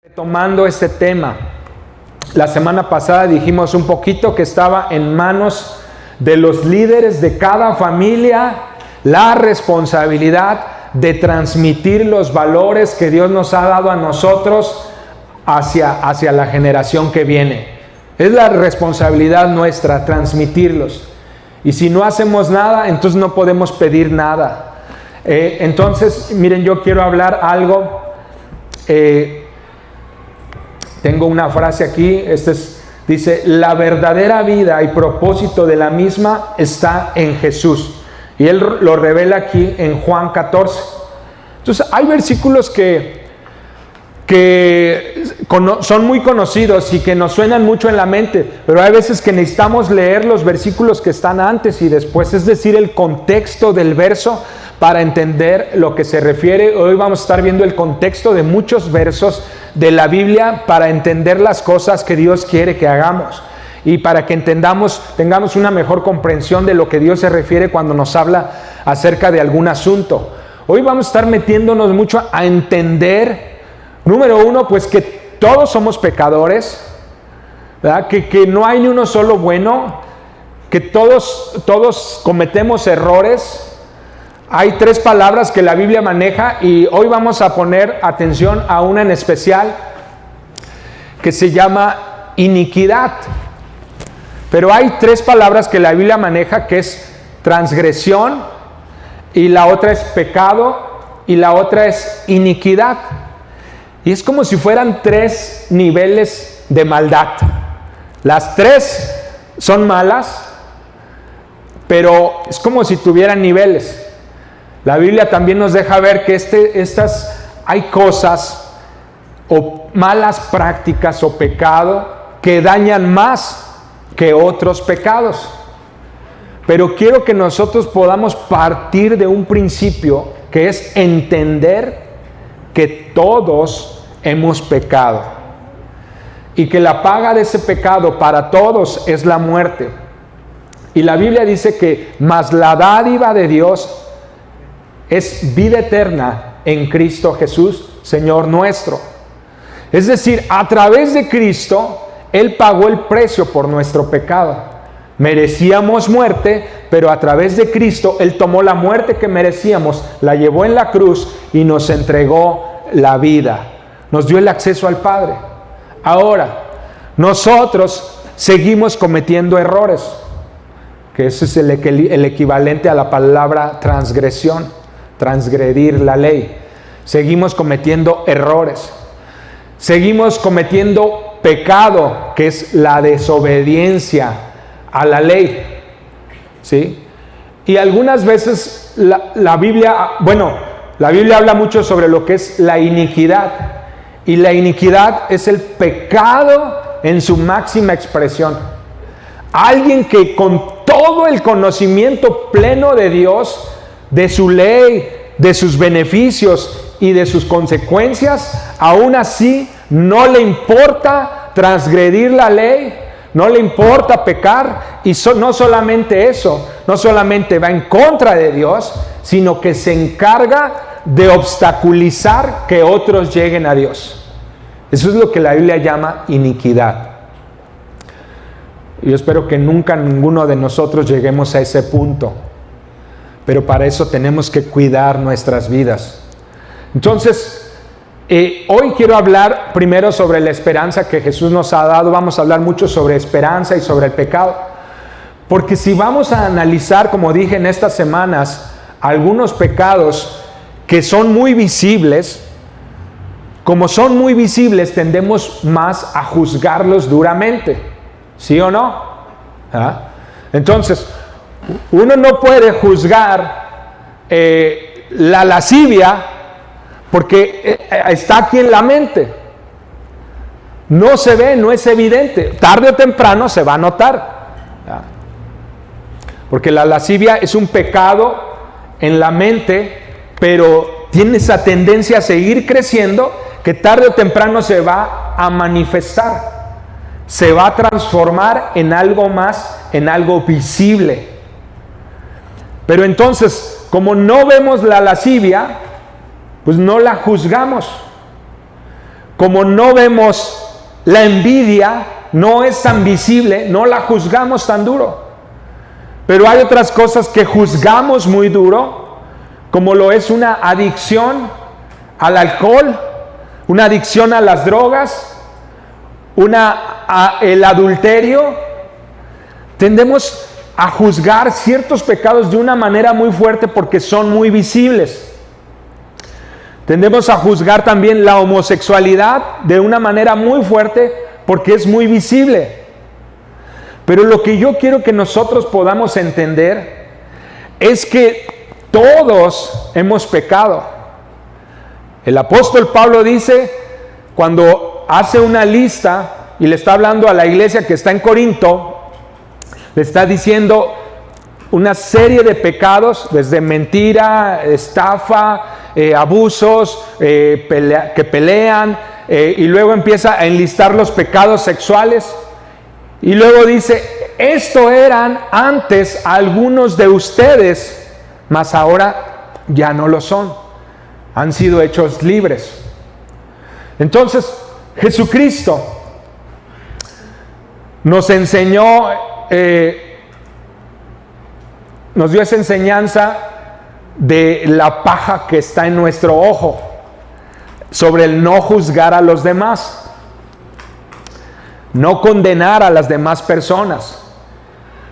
Retomando este tema, la semana pasada dijimos un poquito que estaba en manos de los líderes de cada familia la responsabilidad de transmitir los valores que Dios nos ha dado a nosotros hacia la generación que viene. Es la responsabilidad nuestra transmitirlos. Y si no hacemos nada, entonces no podemos pedir nada. Entonces, miren, yo quiero hablar algo. Tengo una frase aquí, dice, la verdadera vida y propósito de la misma está en Jesús. Y él lo revela aquí en Juan 14. Entonces, hay versículos que son muy conocidos y que nos suenan mucho en la mente, pero hay veces que necesitamos leer los versículos que están antes y después, es decir, el contexto del verso para entender lo que se refiere. Hoy vamos a estar viendo el contexto de muchos versos de la Biblia para entender las cosas que Dios quiere que hagamos y para que tengamos una mejor comprensión de lo que Dios se refiere cuando nos habla acerca de algún asunto. Hoy vamos a estar metiéndonos mucho a entender, número uno, pues que todos somos pecadores, ¿verdad? Que no hay ni uno solo bueno, que todos cometemos errores. Hay tres palabras que la Biblia maneja y hoy vamos a poner atención a una en especial que se llama iniquidad. Pero hay tres palabras que la Biblia maneja, que es transgresión, y la otra es pecado, y la otra es iniquidad. Y es como si fueran tres niveles de maldad. Las tres son malas, pero es como si tuvieran niveles. La Biblia también nos deja ver que hay cosas o malas prácticas o pecado que dañan más que otros pecados. Pero quiero que nosotros podamos partir de un principio que es entender que todos hemos pecado y que la paga de ese pecado para todos es la muerte. Y la Biblia dice que mas la dádiva de Dios es vida eterna en Cristo Jesús, Señor nuestro. Es decir, a través de Cristo, Él pagó el precio por nuestro pecado. Merecíamos muerte, pero a través de Cristo, Él tomó la muerte que merecíamos, la llevó en la cruz y nos entregó la vida. Nos dio el acceso al Padre. Ahora, nosotros seguimos cometiendo errores, que ese es el equivalente a la palabra transgresión. Transgredir la ley. Seguimos cometiendo errores. Seguimos cometiendo pecado, que es la desobediencia a la ley. ¿Sí? Y algunas veces la Biblia habla mucho sobre lo que es la iniquidad. Y la iniquidad es el pecado en su máxima expresión. Alguien que con todo el conocimiento pleno de Dios, de su ley, de sus beneficios y de sus consecuencias, aún así no le importa transgredir la ley, no le importa pecar, y no solamente eso, no solamente va en contra de Dios, sino que se encarga de obstaculizar que otros lleguen a Dios. Eso es lo que la Biblia llama iniquidad. Yo espero que nunca ninguno de nosotros lleguemos a ese punto. Pero para eso tenemos que cuidar nuestras vidas. Entonces, hoy quiero hablar primero sobre la esperanza que Jesús nos ha dado. Vamos a hablar mucho sobre esperanza y sobre el pecado. Porque si vamos a analizar, como dije en estas semanas, algunos pecados que son muy visibles, como son muy visibles, tendemos más a juzgarlos duramente. ¿Sí o no? ¿Ah? Entonces, uno no puede juzgar la lascivia porque está aquí en la mente. No se ve, no es evidente. Tarde o temprano se va a notar. Porque la lascivia es un pecado en la mente, pero tiene esa tendencia a seguir creciendo que tarde o temprano se va a manifestar. Se va a transformar en algo más, en algo visible. Pero entonces, como no vemos la lascivia, pues no la juzgamos. como no vemos la envidia, no es tan visible, no la juzgamos tan duro. Pero hay otras cosas que juzgamos muy duro, como lo es una adicción al alcohol, una adicción a las drogas, el adulterio. Tendemos a juzgar ciertos pecados de una manera muy fuerte porque son muy visibles. Tendemos a juzgar también la homosexualidad de una manera muy fuerte porque es muy visible. Pero lo que yo quiero que nosotros podamos entender es que todos hemos pecado. El apóstol Pablo dice, cuando hace una lista y le está hablando a la iglesia que está en Corinto, le está diciendo una serie de pecados, desde mentira, estafa, abusos, que pelean, y luego empieza a enlistar los pecados sexuales. Y luego dice, esto eran antes algunos de ustedes, mas ahora ya no lo son. Han sido hechos libres. Entonces, Jesucristo nos enseñó, nos dio esa enseñanza de la paja que está en nuestro ojo, sobre el no juzgar a los demás, no condenar a las demás personas.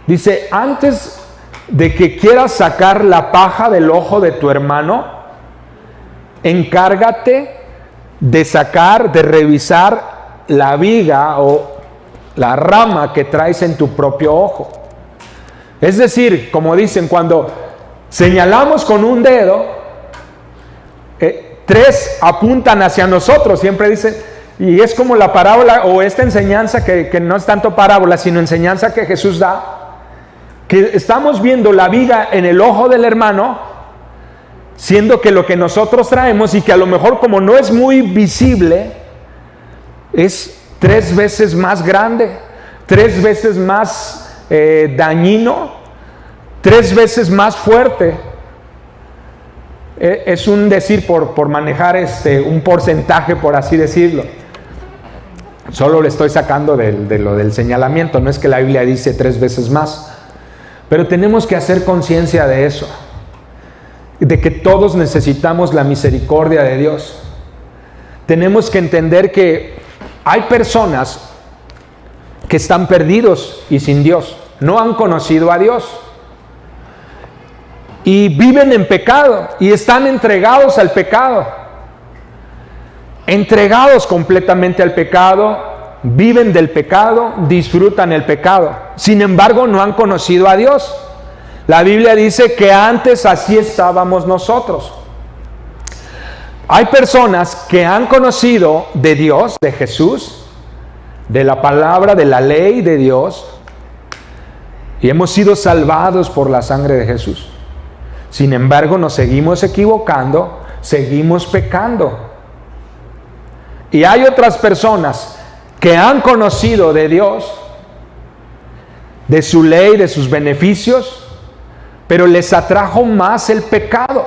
Dice, antes de que quieras sacar la paja del ojo de tu hermano, encárgate de revisar la viga o la rama que traes en tu propio ojo. Es decir, como dicen, cuando señalamos con un dedo, 3 apuntan hacia nosotros, siempre dicen, y es como la parábola o esta enseñanza que no es tanto parábola, sino enseñanza que Jesús da, que estamos viendo la viga en el ojo del hermano, siendo que lo que nosotros traemos y que a lo mejor como no es muy visible, es 3 veces más grande, 3 veces más dañino, 3 veces más fuerte. Es un decir por manejar un porcentaje, por así decirlo. Solo le estoy sacando de lo del señalamiento, no es que la Biblia dice 3 veces más. Pero tenemos que hacer conciencia de eso, de que todos necesitamos la misericordia de Dios. Tenemos que entender que hay personas que están perdidos y sin Dios, no han conocido a Dios y viven en pecado y están entregados al pecado, entregados completamente al pecado, viven del pecado, disfrutan el pecado, sin embargo no han conocido a Dios. La Biblia dice que antes así estábamos nosotros. Hay personas que han conocido de Dios, de Jesús, de la palabra, de la ley de Dios, y hemos sido salvados por la sangre de Jesús. Sin embargo, nos seguimos equivocando, seguimos pecando. Y hay otras personas que han conocido de Dios, de su ley, de sus beneficios, pero les atrajo más el pecado.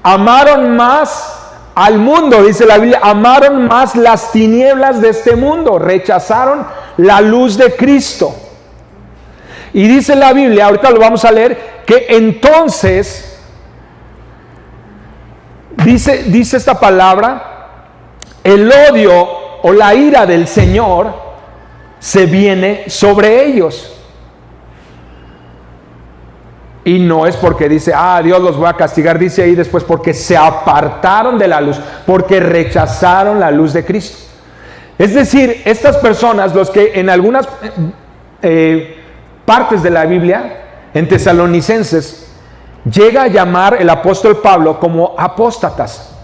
Amaron más al mundo, dice la Biblia, amaron más las tinieblas de este mundo, rechazaron la luz de Cristo. Y dice la Biblia, ahorita lo vamos a leer, que entonces, dice esta palabra, el odio o la ira del Señor se viene sobre ellos. Y no es porque dice, Dios los va a castigar, dice ahí después, porque se apartaron de la luz, porque rechazaron la luz de Cristo. Es decir, estas personas, los que en algunas partes de la Biblia, en Tesalonicenses, llega a llamar el apóstol Pablo como apóstatas.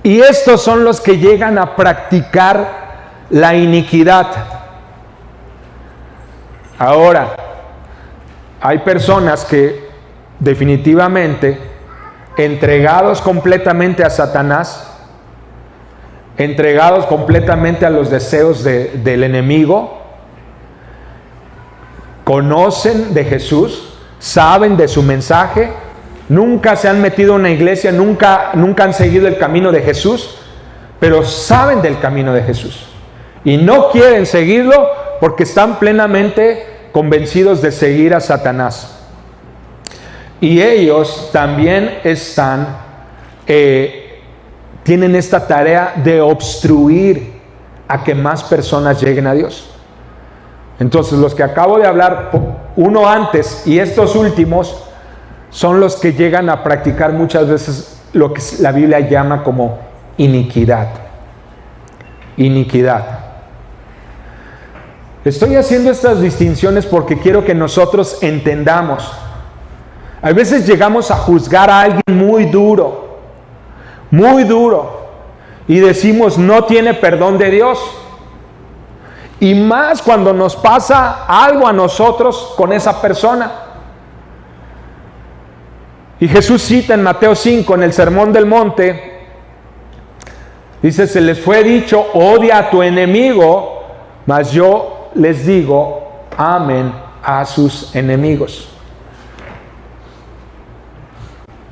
Y estos son los que llegan a practicar la iniquidad. Ahora, hay personas que definitivamente, entregados completamente a Satanás, entregados completamente a los deseos del enemigo, conocen de Jesús, saben de su mensaje, nunca se han metido en una iglesia, nunca han seguido el camino de Jesús, pero saben del camino de Jesús y no quieren seguirlo porque están plenamente convencidos de seguir a Satanás. Y ellos también tienen esta tarea de obstruir a que más personas lleguen a Dios. Entonces, los que acabo de hablar, uno antes y estos últimos, son los que llegan a practicar muchas veces lo que la Biblia llama como iniquidad. Iniquidad. Estoy haciendo estas distinciones porque quiero que nosotros entendamos. A veces llegamos a juzgar a alguien muy duro, y decimos, no tiene perdón de Dios. Y más cuando nos pasa algo a nosotros con esa persona. Y Jesús cita en Mateo 5, en el Sermón del Monte, dice, se les fue dicho, odia a tu enemigo, mas yo les digo, amen a sus enemigos.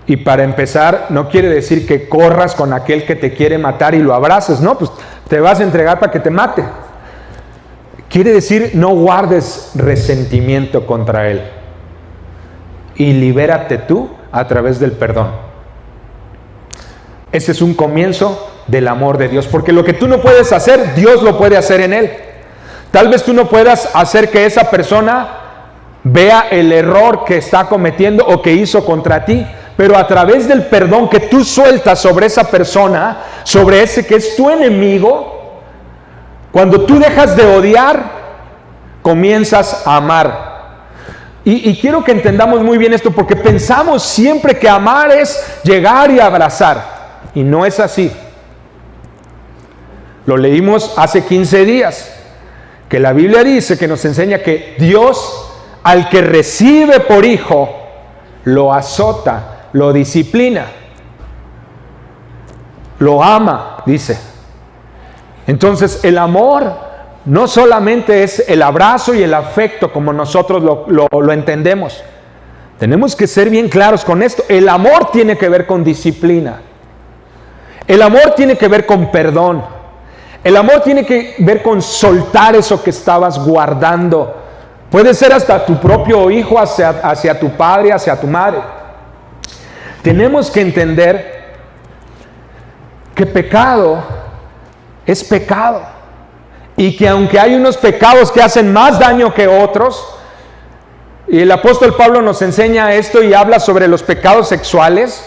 Y para empezar, no quiere decir que corras con aquel que te quiere matar y lo abraces, no, pues te vas a entregar para que te mate. Quiere decir, no guardes resentimiento contra él. Y libérate tú a través del perdón. Ese es un comienzo del amor de Dios, porque lo que tú no puedes hacer, Dios lo puede hacer en él. Tal vez tú no puedas hacer que esa persona vea el error que está cometiendo o que hizo contra ti, pero a través del perdón que tú sueltas sobre esa persona, sobre ese que es tu enemigo, cuando tú dejas de odiar, comienzas a amar. Y quiero que entendamos muy bien esto, porque pensamos siempre que amar es llegar y abrazar, y no es así. Lo leímos hace 15 días, que la Biblia dice, que nos enseña que Dios, al que recibe por hijo, lo azota, lo disciplina, lo ama, dice. Entonces el amor no solamente es el abrazo y el afecto como nosotros lo entendemos. Tenemos que ser bien claros con esto. El amor tiene que ver con disciplina. El amor tiene que ver con perdón. El amor tiene que ver con soltar eso que estabas guardando. Puede ser hasta tu propio hijo hacia tu padre, hacia tu madre. Tenemos que entender que pecado es pecado. Y que aunque hay unos pecados que hacen más daño que otros, y el apóstol Pablo nos enseña esto y habla sobre los pecados sexuales,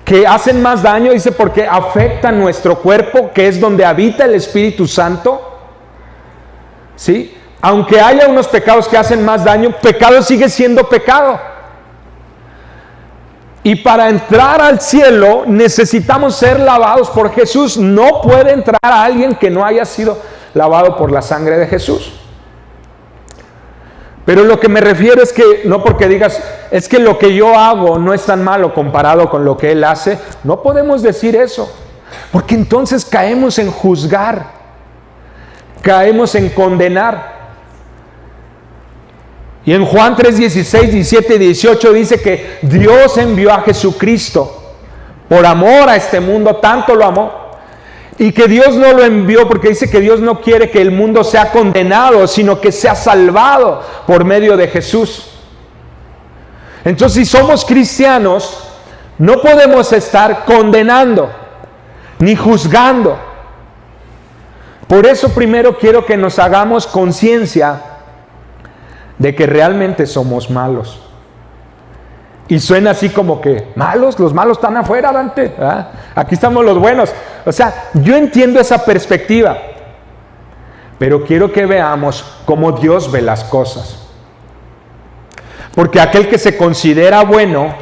que hacen más daño, dice, porque afectan nuestro cuerpo, que es donde habita el Espíritu Santo. ¿Sí? Aunque haya unos pecados que hacen más daño, pecado sigue siendo pecado. Y para entrar al cielo necesitamos ser lavados por Jesús. No puede entrar a alguien que no haya sido lavado por la sangre de Jesús. Pero lo que me refiero es que, no porque digas, es que lo que yo hago no es tan malo comparado con lo que Él hace. No podemos decir eso, porque entonces caemos en juzgar, caemos en condenar. Y en Juan 3, 16, 17 y 18 dice que Dios envió a Jesucristo por amor a este mundo, tanto lo amó. Y que Dios no lo envió porque dice que Dios no quiere que el mundo sea condenado, sino que sea salvado por medio de Jesús. Entonces, si somos cristianos, no podemos estar condenando ni juzgando. Por eso primero quiero que nos hagamos conciencia de que realmente somos malos. Y suena así como que, ¿malos? Los malos están afuera, Dante. ¿Ah? Aquí estamos los buenos. O sea, yo entiendo esa perspectiva, pero quiero que veamos cómo Dios ve las cosas. Porque aquel que se considera bueno,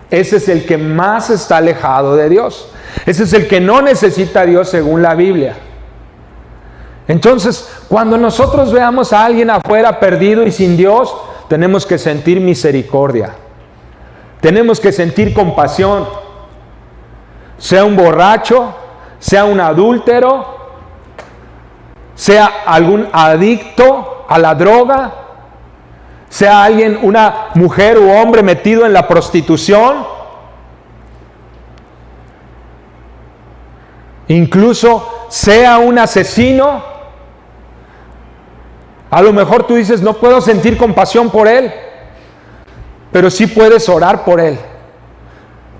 ese es el que más está alejado de Dios. Ese es el que no necesita a Dios según la Biblia. Entonces, cuando nosotros veamos a alguien afuera perdido y sin Dios, tenemos que sentir misericordia. Tenemos que sentir compasión. Sea un borracho, sea un adúltero, sea algún adicto a la droga, sea alguien, una mujer u hombre metido en la prostitución. incluso sea un asesino, a lo mejor tú dices, no puedo sentir compasión por él, pero sí puedes orar por él.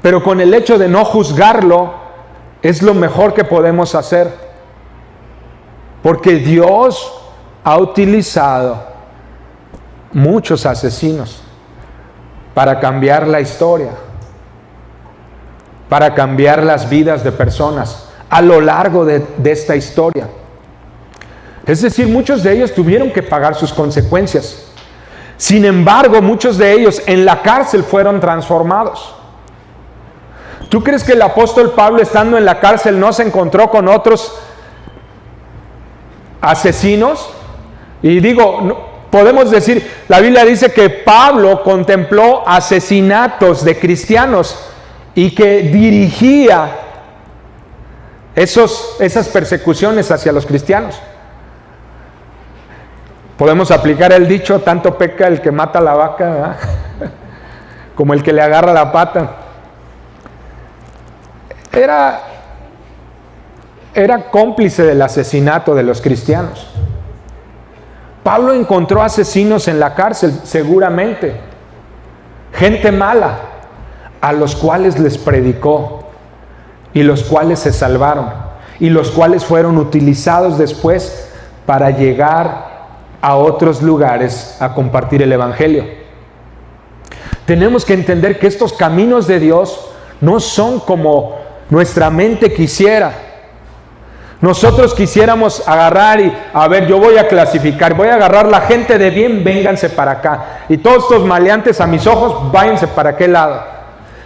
Pero con el hecho de no juzgarlo, es lo mejor que podemos hacer. Porque Dios ha utilizado muchos asesinos para cambiar la historia, para cambiar las vidas de personas a lo largo de esta historia. Es decir, muchos de ellos tuvieron que pagar sus consecuencias. Sin embargo, muchos de ellos en la cárcel fueron transformados. ¿Tú crees que el apóstol Pablo, estando en la cárcel, no se encontró con otros asesinos? Y digo, podemos decir, la Biblia dice que Pablo contempló asesinatos de cristianos y que dirigía esas persecuciones hacia los cristianos. Podemos aplicar el dicho, tanto peca el que mata a la vaca, ¿verdad? Como el que le agarra la pata. Era cómplice del asesinato de los cristianos. Pablo encontró asesinos en la cárcel, seguramente. Gente mala, a los cuales les predicó y los cuales se salvaron y los cuales fueron utilizados después para llegar a otros lugares a compartir el evangelio. Tenemos que entender que estos caminos de Dios no son como nuestra mente quisiera. Nosotros quisiéramos agarrar y, a ver, yo voy a clasificar, voy a agarrar la gente de bien, vénganse para acá. Y todos estos maleantes a mis ojos, váyanse para aquel lado.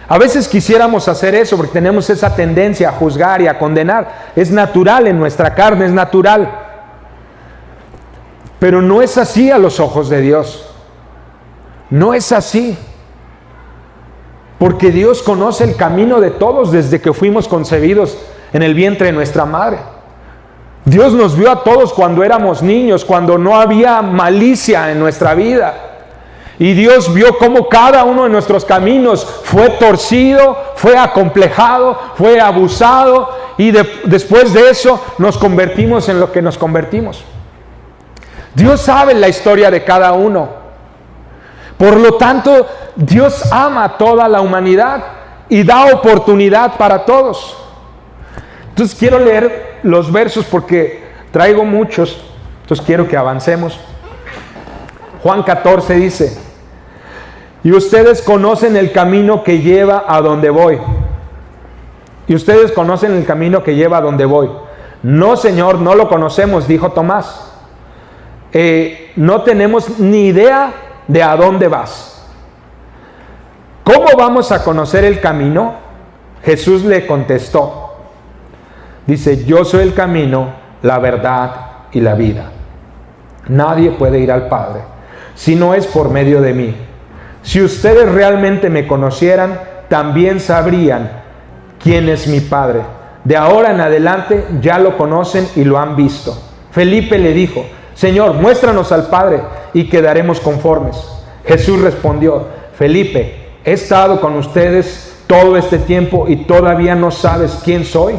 A veces quisiéramos hacer eso porque tenemos esa tendencia a juzgar y a condenar. Es natural en nuestra carne, es natural. Pero no es así a los ojos de Dios. No es así. Porque Dios conoce el camino de todos desde que fuimos concebidos en el vientre de nuestra madre. Dios nos vio a todos cuando éramos niños, cuando no había malicia en nuestra vida. Y Dios vio cómo cada uno de nuestros caminos fue torcido, fue acomplejado, fue abusado. Y después de eso nos convertimos en lo que nos convertimos. Dios sabe la historia de cada uno. Por lo tanto, Dios ama a toda la humanidad y da oportunidad para todos. Entonces quiero leer los versos porque traigo muchos. Entonces quiero que avancemos. Juan 14 dice: y ustedes conocen el camino que lleva a donde voy. Y ustedes conocen el camino que lleva a donde voy. No, Señor, no lo conocemos, dijo Tomás. No tenemos ni idea de a dónde vas. ¿Cómo vamos a conocer el camino? Jesús le contestó. Dice: yo soy el camino, la verdad y la vida. Nadie puede ir al Padre si no es por medio de mí. Si ustedes realmente me conocieran, también sabrían quién es mi Padre. De ahora en adelante ya lo conocen y lo han visto. Felipe le dijo: Señor, muéstranos al Padre y quedaremos conformes. Jesús respondió: Felipe, he estado con ustedes todo este tiempo y todavía no sabes quién soy.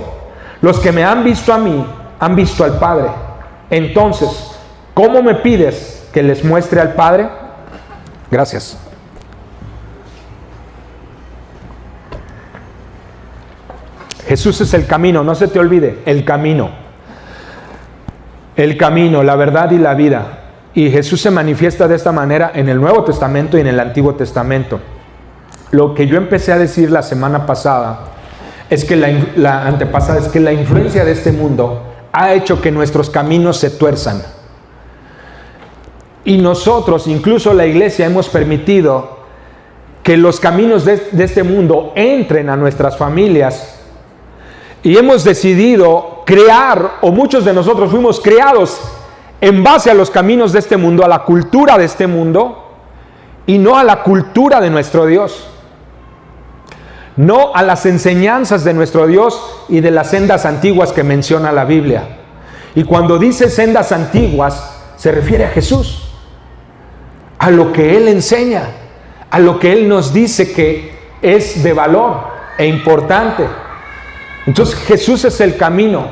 Los que me han visto a mí, han visto al Padre. Entonces, ¿cómo me pides que les muestre al Padre? Gracias. Jesús es el camino, no se te olvide, el camino. El camino, la verdad y la vida. Y Jesús se manifiesta de esta manera en el Nuevo Testamento y en el Antiguo Testamento. Lo que yo empecé a decir la semana pasada es que la antepasada es que la influencia de este mundo ha hecho que nuestros caminos se tuerzan. Y nosotros, incluso la iglesia, hemos permitido que los caminos de este mundo entren a nuestras familias. Y hemos decidido crear, o muchos de nosotros fuimos creados en base a los caminos de este mundo, a la cultura de este mundo, y no a la cultura de nuestro Dios. No a las enseñanzas de nuestro Dios y de las sendas antiguas que menciona la Biblia. Y cuando dice sendas antiguas, se refiere a Jesús, a lo que Él enseña, a lo que Él nos dice que es de valor e importante. Entonces Jesús es el camino.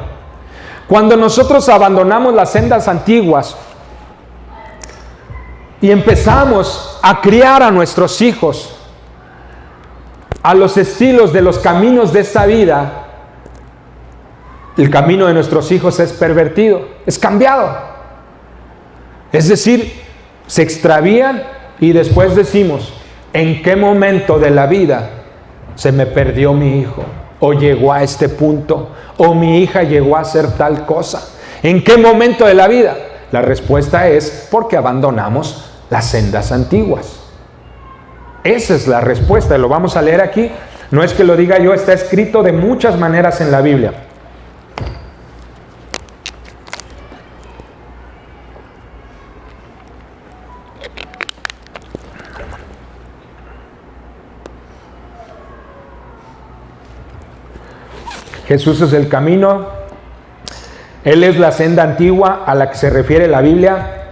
Cuando nosotros abandonamos las sendas antiguas y empezamos a criar a nuestros hijos a los estilos de los caminos de esta vida, el camino de nuestros hijos es pervertido, es cambiado. Es decir, se extravían y después decimos, ¿en qué momento de la vida se me perdió mi hijo? O llegó a este punto, o mi hija llegó a hacer tal cosa. ¿En qué momento de la vida? La respuesta es porque abandonamos las sendas antiguas. Esa es la respuesta, lo vamos a leer aquí. No es que lo diga yo, está escrito de muchas maneras en la Biblia. Jesús es el camino, Él es la senda antigua a la que se refiere la Biblia,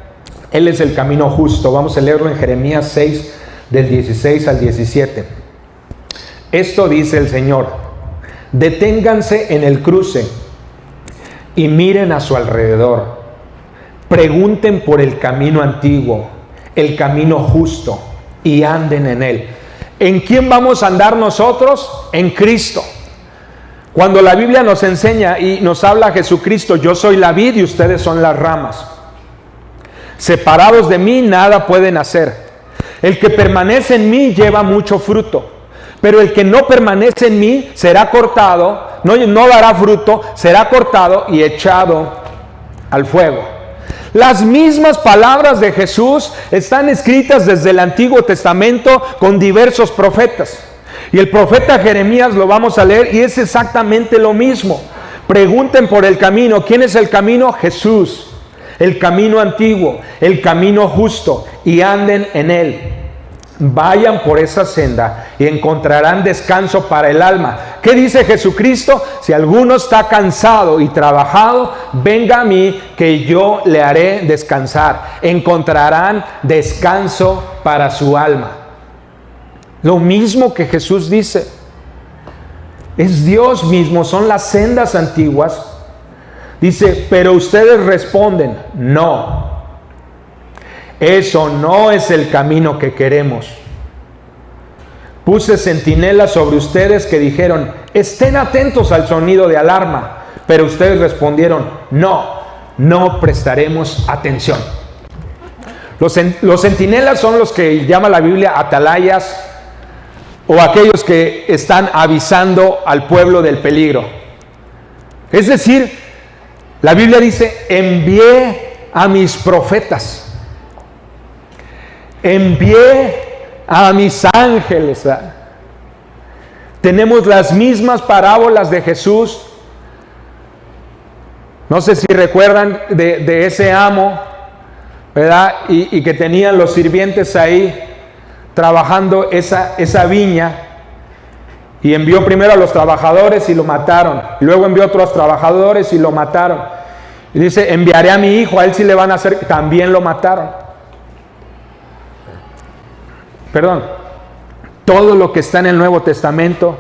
Él es el camino justo. Vamos a leerlo en Jeremías 6, del 16 al 17. Esto dice el Señor: deténganse en el cruce y miren a su alrededor. Pregunten por el camino antiguo, el camino justo, y anden en él. ¿En quién vamos a andar nosotros? En Cristo. Cuando la Biblia nos enseña y nos habla Jesucristo, yo soy la vid y ustedes son las ramas. Separados de mí nada pueden hacer. El que permanece en mí lleva mucho fruto, pero el que no permanece en mí será cortado, no dará fruto, será cortado y echado al fuego. Las mismas palabras de Jesús están escritas desde el Antiguo Testamento con diversos profetas. Y el profeta Jeremías lo vamos a leer y es exactamente lo mismo. Pregunten por el camino. ¿Quién es el camino? Jesús. El camino antiguo, el camino justo, y anden en él. Vayan por esa senda y encontrarán descanso para el alma. ¿Qué dice Jesucristo? Si alguno está cansado y trabajado, venga a mí que yo le haré descansar. Encontrarán descanso para su alma. Lo mismo que Jesús dice. Es Dios mismo, son las sendas antiguas. Dice, pero ustedes responden, no. Eso no es el camino que queremos. Puse centinelas sobre ustedes que dijeron, estén atentos al sonido de alarma. Pero ustedes respondieron, no prestaremos atención. Los centinelas son los que llama la Biblia atalayas, o aquellos que están avisando al pueblo del peligro. Es decir, la Biblia dice, envié a mis profetas, envié a mis ángeles. Tenemos las mismas parábolas de Jesús. No sé si recuerdan de ese amo, ¿verdad? Y que tenían los sirvientes ahí trabajando esa viña, y envió primero a los trabajadores y lo mataron, luego envió a otros trabajadores y lo mataron, y dice, enviaré a mi hijo, a él sí le van a hacer, también lo mataron. Todo lo que está en el Nuevo Testamento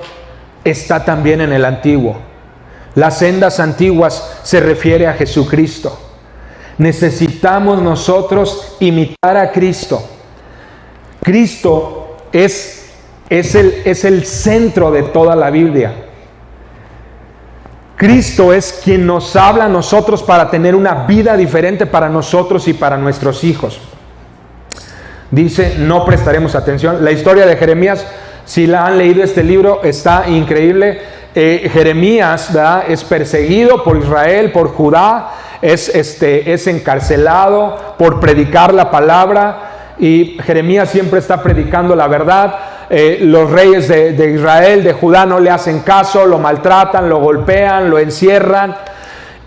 está también en el Antiguo. Las sendas antiguas se refiere a Jesucristo. Necesitamos nosotros imitar a Cristo. Cristo es el centro de toda la Biblia. Cristo es quien nos habla a nosotros para tener una vida diferente para nosotros y para nuestros hijos. Dice, no prestaremos atención. La historia de Jeremías, si la han leído este libro, está increíble. Jeremías, ¿verdad?, es perseguido por Israel, por Judá, es encarcelado por predicar la palabra. Y Jeremías siempre está predicando la verdad. Los reyes de Israel, de Judá, no le hacen caso, lo maltratan, lo golpean, lo encierran.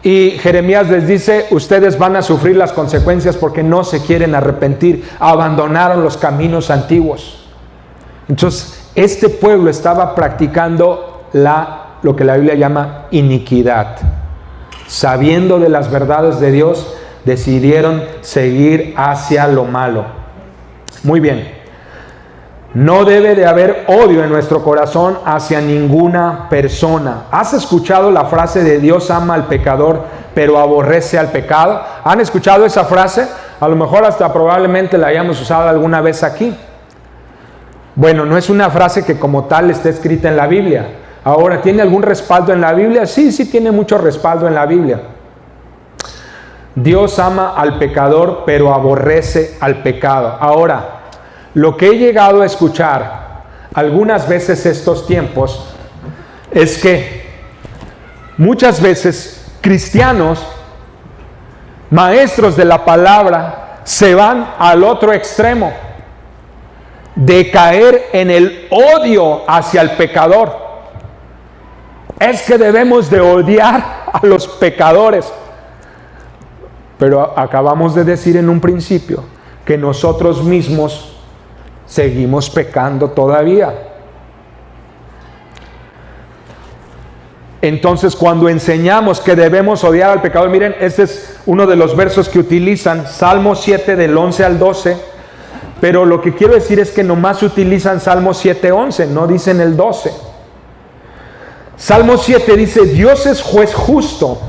Y Jeremías les dice, ustedes van a sufrir las consecuencias porque no se quieren arrepentir, abandonaron los caminos antiguos. Entonces, este pueblo estaba practicando lo que la Biblia llama iniquidad. Sabiendo de las verdades de Dios, decidieron seguir hacia lo malo. Muy bien. No debe de haber odio en nuestro corazón hacia ninguna persona. ¿Has escuchado la frase de Dios ama al pecador, pero aborrece al pecado? ¿Han escuchado esa frase? A lo mejor hasta probablemente la hayamos usado alguna vez aquí. Bueno, no es una frase que como tal esté escrita en la Biblia. Ahora, ¿tiene algún respaldo en la Biblia? Sí, sí tiene mucho respaldo en la Biblia. Dios ama al pecador, pero aborrece al pecado. Ahora, lo que he llegado a escuchar algunas veces estos tiempos es que muchas veces cristianos, maestros de la palabra, se van al otro extremo de caer en el odio hacia el pecador. Es que debemos de odiar a los pecadores. Pero acabamos de decir en un principio que nosotros mismos seguimos pecando todavía. Entonces, cuando enseñamos que debemos odiar al pecador, miren, este es uno de los versos que utilizan, Salmo 7 del 11 al 12, pero lo que quiero decir es que nomás utilizan Salmo 7, 11, no dicen el 12. Salmo 7 dice, Dios es juez justo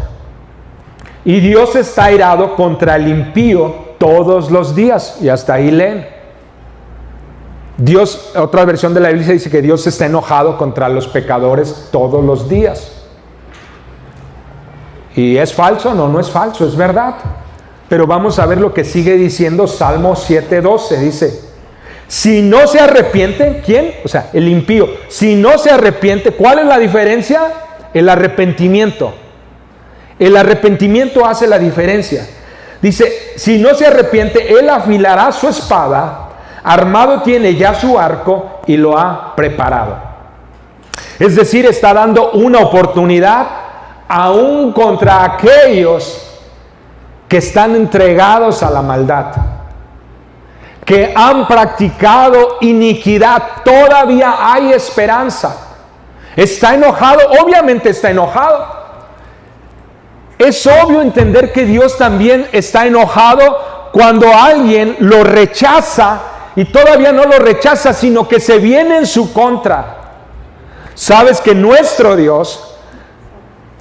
y Dios está airado contra el impío todos los días. Y hasta ahí leen. Dios, otra versión de la Biblia dice que Dios está enojado contra los pecadores todos los días. ¿Y es falso? No, no es falso, es verdad. Pero vamos a ver lo que sigue diciendo Salmo 7:12. Dice, si no se arrepiente, ¿quién? O sea, el impío. Si no se arrepiente, ¿cuál es la diferencia? El arrepentimiento. El arrepentimiento hace la diferencia. Dice, si no se arrepiente, él afilará su espada, armado tiene ya su arco y lo ha preparado. Es decir, está dando una oportunidad aún contra aquellos que están entregados a la maldad, que han practicado iniquidad. Todavía hay esperanza. Está enojado, obviamente está enojado. Es obvio entender que Dios también está enojado cuando alguien lo rechaza y todavía no lo rechaza, sino que se viene en su contra. Sabes que nuestro Dios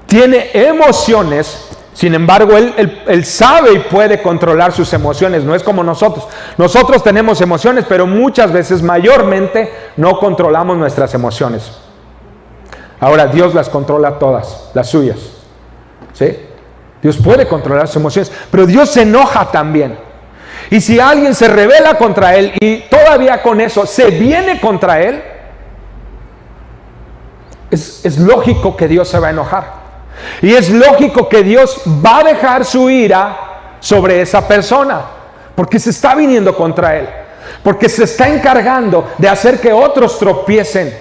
tiene emociones. Sin embargo, él sabe y puede controlar sus emociones. No es como nosotros. Nosotros tenemos emociones, pero muchas veces, mayormente, no controlamos nuestras emociones. Ahora, Dios las controla todas, las suyas. ¿Sí? Dios puede controlar sus emociones, pero Dios se enoja también. Y si alguien se rebela contra Él y todavía con eso se viene contra Él, es lógico que Dios se va a enojar. Y es lógico que Dios va a dejar su ira sobre esa persona, porque se está viniendo contra él, porque se está encargando de hacer que otros tropiecen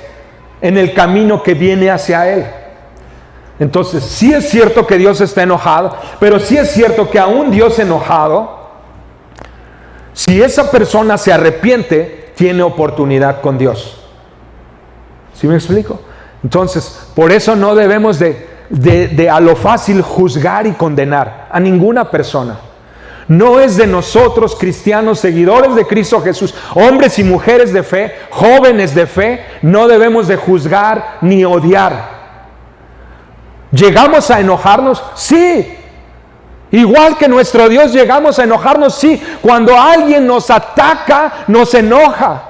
en el camino que viene hacia él. Entonces, sí es cierto que Dios está enojado, pero sí es cierto que aún Dios enojado, si esa persona se arrepiente, tiene oportunidad con Dios. ¿Sí me explico? Entonces, por eso no debemos de a lo fácil juzgar y condenar a ninguna persona. No es de nosotros, cristianos, seguidores de Cristo Jesús, hombres y mujeres de fe, jóvenes de fe, no debemos de juzgar ni odiar. ¿Llegamos a enojarnos? Sí. Igual que nuestro Dios llegamos a enojarnos, sí. Cuando alguien nos ataca, nos enoja.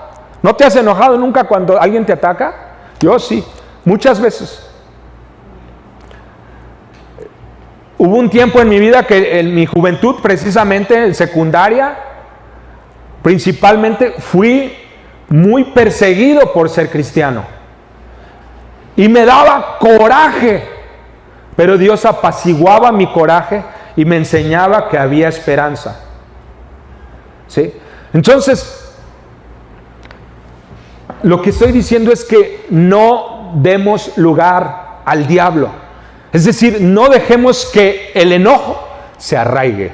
¿No te has enojado nunca cuando alguien te ataca? Yo sí, muchas veces. Hubo un tiempo en mi vida que en mi juventud, precisamente en secundaria, principalmente fui muy perseguido por ser cristiano. Y me daba coraje, pero Dios apaciguaba mi coraje y me enseñaba que había esperanza. ¿Sí? Entonces, lo que estoy diciendo es que no demos lugar al diablo. Es decir, no dejemos que el enojo se arraigue.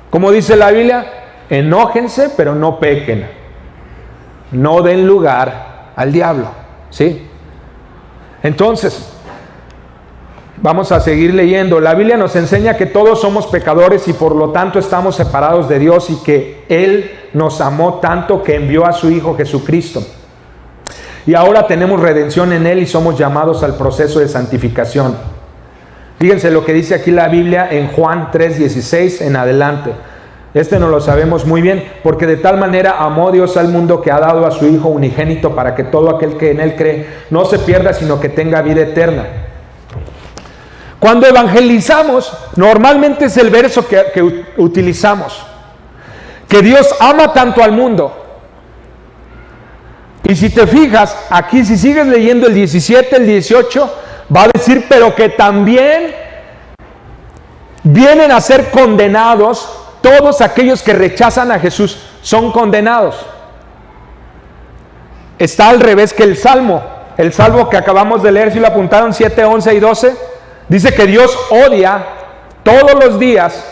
Como dice la Biblia, enójense, pero no pequen. No den lugar al diablo. ¿Sí? Entonces, Vamos a seguir leyendo. La Biblia nos enseña que todos somos pecadores y por lo tanto estamos separados de Dios y que Él nos amó tanto que envió a su Hijo Jesucristo. Y ahora tenemos redención en Él y somos llamados al proceso de santificación. Fíjense lo que dice aquí la Biblia en Juan 3:16 en adelante. No lo sabemos muy bien, porque de tal manera amó Dios al mundo que ha dado a su Hijo unigénito para que todo aquel que en Él cree no se pierda, sino que tenga vida eterna. Cuando evangelizamos, normalmente es el verso que utilizamos, que Dios ama tanto al mundo. Y si te fijas, aquí si sigues leyendo el 17, el 18, va a decir, pero que también vienen a ser condenados todos aquellos que rechazan a Jesús, son condenados. Está al revés que el Salmo que acabamos de leer, si lo apuntaron 7, 11 y 12, dice que Dios odia todos los días,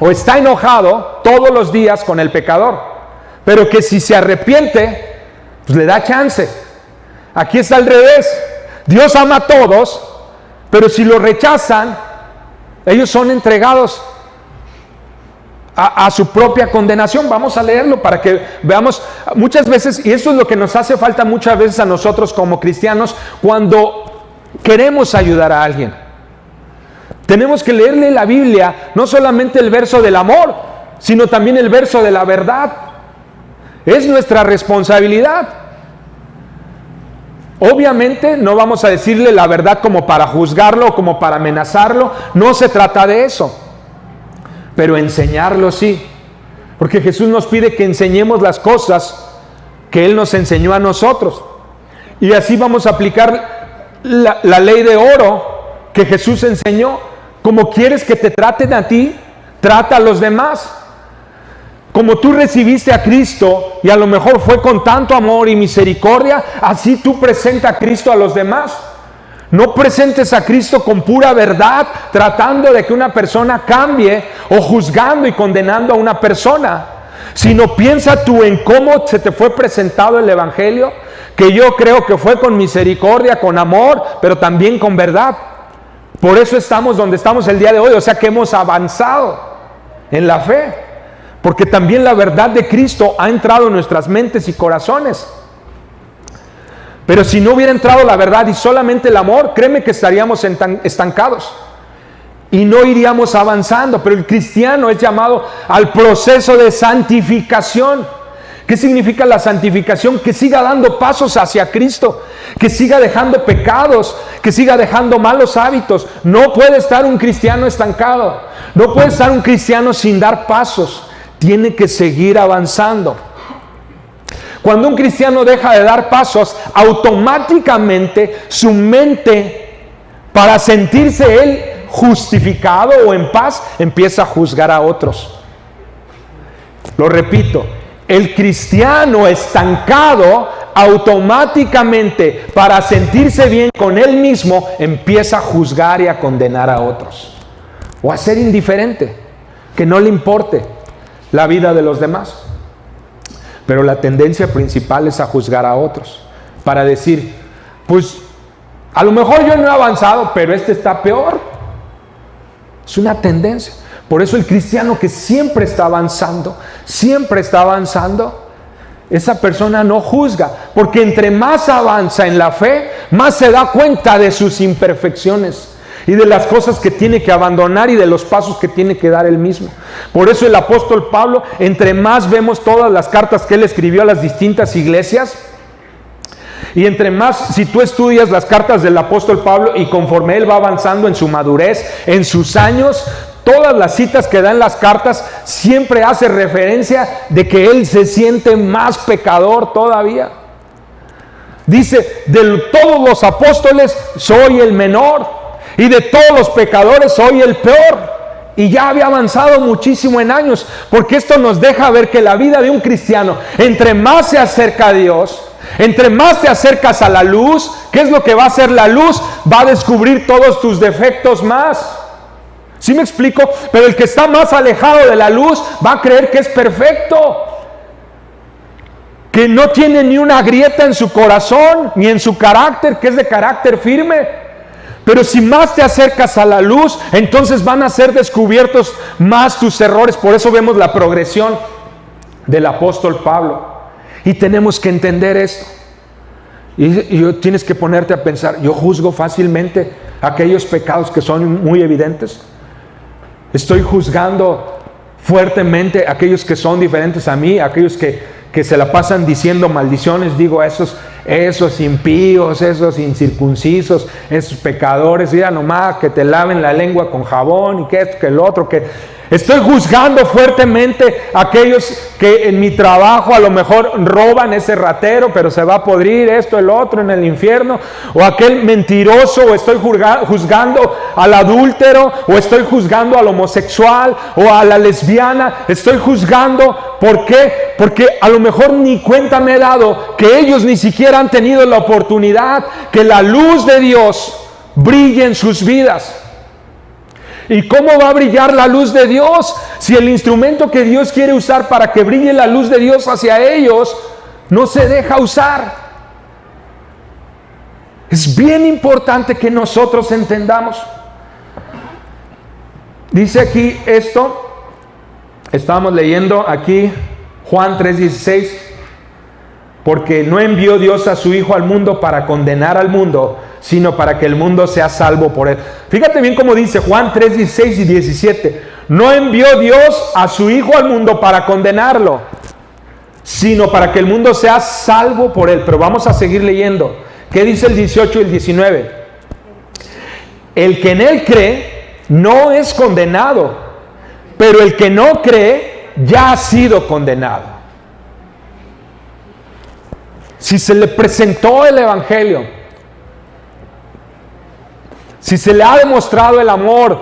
o está enojado todos los días con el pecador, pero que si se arrepiente, pues le da chance. Aquí está al revés. Dios ama a todos, pero si lo rechazan, ellos son entregados a su propia condenación. Vamos a leerlo para que veamos muchas veces, y esto es lo que nos hace falta muchas veces a nosotros como cristianos cuando queremos ayudar a alguien. Tenemos que leerle la Biblia, no solamente el verso del amor, sino también el verso de la verdad. Es nuestra responsabilidad. Obviamente no vamos a decirle la verdad como para juzgarlo o como para amenazarlo, no se trata de eso, pero enseñarlo sí, porque Jesús nos pide que enseñemos las cosas que Él nos enseñó a nosotros, y así vamos a aplicar la ley de oro que Jesús enseñó. Como quieres que te traten a ti, trata a los demás. Como tú recibiste a Cristo y a lo mejor fue con tanto amor y misericordia, así tú presenta a Cristo a los demás. No presentes a Cristo con pura verdad, tratando de que una persona cambie o juzgando y condenando a una persona, sino piensa tú en cómo se te fue presentado el Evangelio, que yo creo que fue con misericordia, con amor, pero también con verdad. Por eso estamos donde estamos el día de hoy, o sea que hemos avanzado en la fe, porque también la verdad de Cristo ha entrado en nuestras mentes y corazones. Pero si no hubiera entrado la verdad y solamente el amor, créeme que estaríamos estancados y no iríamos avanzando. Pero el cristiano es llamado al proceso de santificación. ¿Qué significa la santificación? Que siga dando pasos hacia Cristo, que siga dejando pecados, que siga dejando malos hábitos. No puede estar un cristiano estancado, no puede estar un cristiano sin dar pasos, tiene que seguir avanzando. Cuando un cristiano deja de dar pasos, automáticamente su mente, para sentirse él justificado o en paz, empieza a juzgar a otros. Lo repito, el cristiano estancado automáticamente, para sentirse bien con él mismo, empieza a juzgar y a condenar a otros, o a ser indiferente, que no le importe la vida de los demás. Pero la tendencia principal es a juzgar a otros, para decir, pues a lo mejor yo no he avanzado, pero este está peor. Es una tendencia. Por eso el cristiano que siempre está avanzando, esa persona no juzga, porque entre más avanza en la fe, más se da cuenta de sus imperfecciones y de las cosas que tiene que abandonar y de los pasos que tiene que dar él mismo. Por eso el apóstol Pablo, entre más vemos todas las cartas que él escribió a las distintas iglesias, y entre más, si tú estudias las cartas del apóstol Pablo y conforme él va avanzando en su madurez, en sus años, todas las citas que da en las cartas siempre hace referencia de que él se siente más pecador todavía. Dice, de todos los apóstoles soy el menor, y de todos los pecadores soy el peor. Y ya había avanzado muchísimo en años, porque esto nos deja ver que la vida de un cristiano, entre más se acerca a Dios, entre más te acercas a la luz, ¿qué es lo que va a hacer la luz? Va a descubrir todos tus defectos más. ¿Sí me explico? Pero el que está más alejado de la luz va a creer que es perfecto, que no tiene ni una grieta en su corazón, ni en su carácter, que es de carácter firme. Pero si más te acercas a la luz, entonces van a ser descubiertos más tus errores. Por eso vemos la progresión del apóstol Pablo. Y tenemos que entender esto. Y tienes que ponerte a pensar, yo juzgo fácilmente aquellos pecados que son muy evidentes. Estoy juzgando fuertemente aquellos que son diferentes a mí, aquellos que se la pasan diciendo maldiciones. Digo, esos impíos, esos incircuncisos, esos pecadores, mira nomás que te laven la lengua con jabón y que esto, que el otro, que... Estoy juzgando fuertemente a aquellos que en mi trabajo a lo mejor roban, ese ratero, pero se va a podrir esto, el otro en el infierno, o aquel mentiroso, o estoy juzgando al adúltero, o estoy juzgando al homosexual, o a la lesbiana. Estoy juzgando, ¿por qué? Porque a lo mejor ni cuenta me he dado que ellos ni siquiera han tenido la oportunidad que la luz de Dios brille en sus vidas. ¿Y cómo va a brillar la luz de Dios si el instrumento que Dios quiere usar para que brille la luz de Dios hacia ellos no se deja usar? Es bien importante que nosotros entendamos. Dice aquí esto, estábamos leyendo aquí Juan 3:16, porque no envió Dios a su Hijo al mundo para condenar al mundo, sino para que el mundo sea salvo por él. Fíjate bien cómo dice Juan 3:16 y 17. No envió Dios a su Hijo al mundo para condenarlo, sino para que el mundo sea salvo por él. Pero vamos a seguir leyendo. ¿Qué dice el 18 y el 19? El que en él cree no es condenado, pero el que no cree ya ha sido condenado. Si se le presentó el evangelio, si se le ha demostrado el amor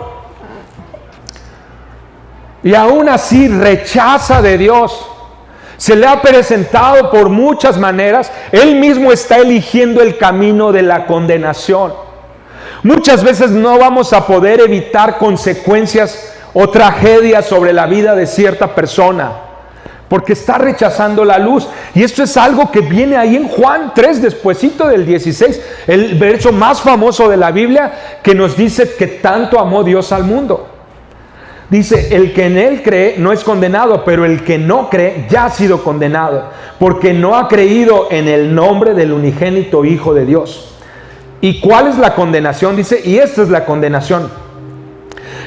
y aún así rechaza de Dios, se le ha presentado por muchas maneras, él mismo está eligiendo el camino de la condenación. Muchas veces no vamos a poder evitar consecuencias o tragedias sobre la vida de cierta persona, porque está rechazando la luz. Y esto es algo que viene ahí en Juan 3, despuesito del 16, el verso más famoso de la Biblia, que nos dice que tanto amó Dios al mundo. Dice, el que en él cree no es condenado, pero el que no cree ya ha sido condenado, porque no ha creído en el nombre del unigénito Hijo de Dios. ¿Y cuál es la condenación? Dice, y esta es la condenación: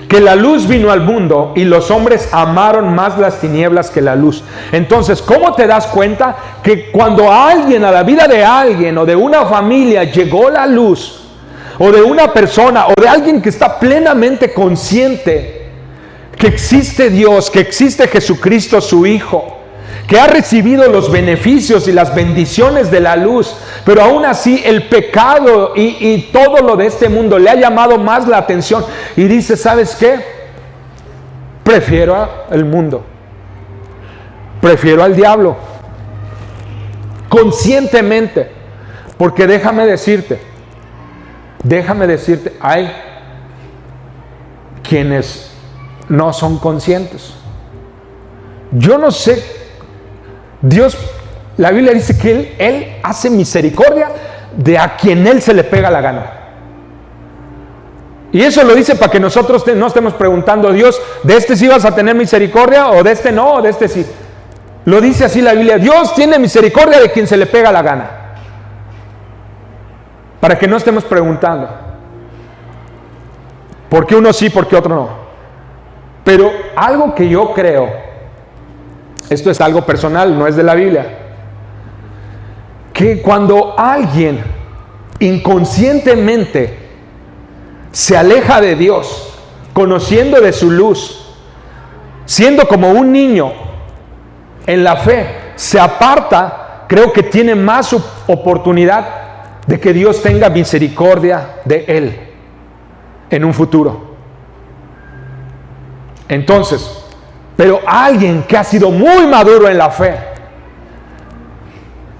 que la luz vino al mundo y los hombres amaron más las tinieblas que la luz. Entonces, ¿cómo te das cuenta que cuando a la vida de alguien o de una familia llegó la luz, o de una persona o de alguien que está plenamente consciente que existe Dios, que existe Jesucristo su Hijo, que ha recibido los beneficios y las bendiciones de la luz, pero aún así el pecado y todo lo de este mundo le ha llamado más la atención y dice, ¿sabes qué? Prefiero el mundo, prefiero al diablo, conscientemente, porque déjame decirte, hay quienes no son conscientes. Yo no sé, Dios, la Biblia dice que Él hace misericordia de a quien Él se le pega la gana. Y eso lo dice para que nosotros no estemos preguntando, Dios, ¿de este sí vas a tener misericordia? ¿O de este no? ¿O de este sí? Lo dice así la Biblia, Dios tiene misericordia de quien se le pega la gana. Para que no estemos preguntando, ¿por qué uno sí, por qué otro no? Pero algo que yo creo, esto es algo personal, no es de la Biblia, que cuando alguien inconscientemente se aleja de Dios, conociendo de su luz, siendo como un niño en la fe, se aparta, creo que tiene más oportunidad de que Dios tenga misericordia de él en un futuro. Entonces, pero alguien que ha sido muy maduro en la fe,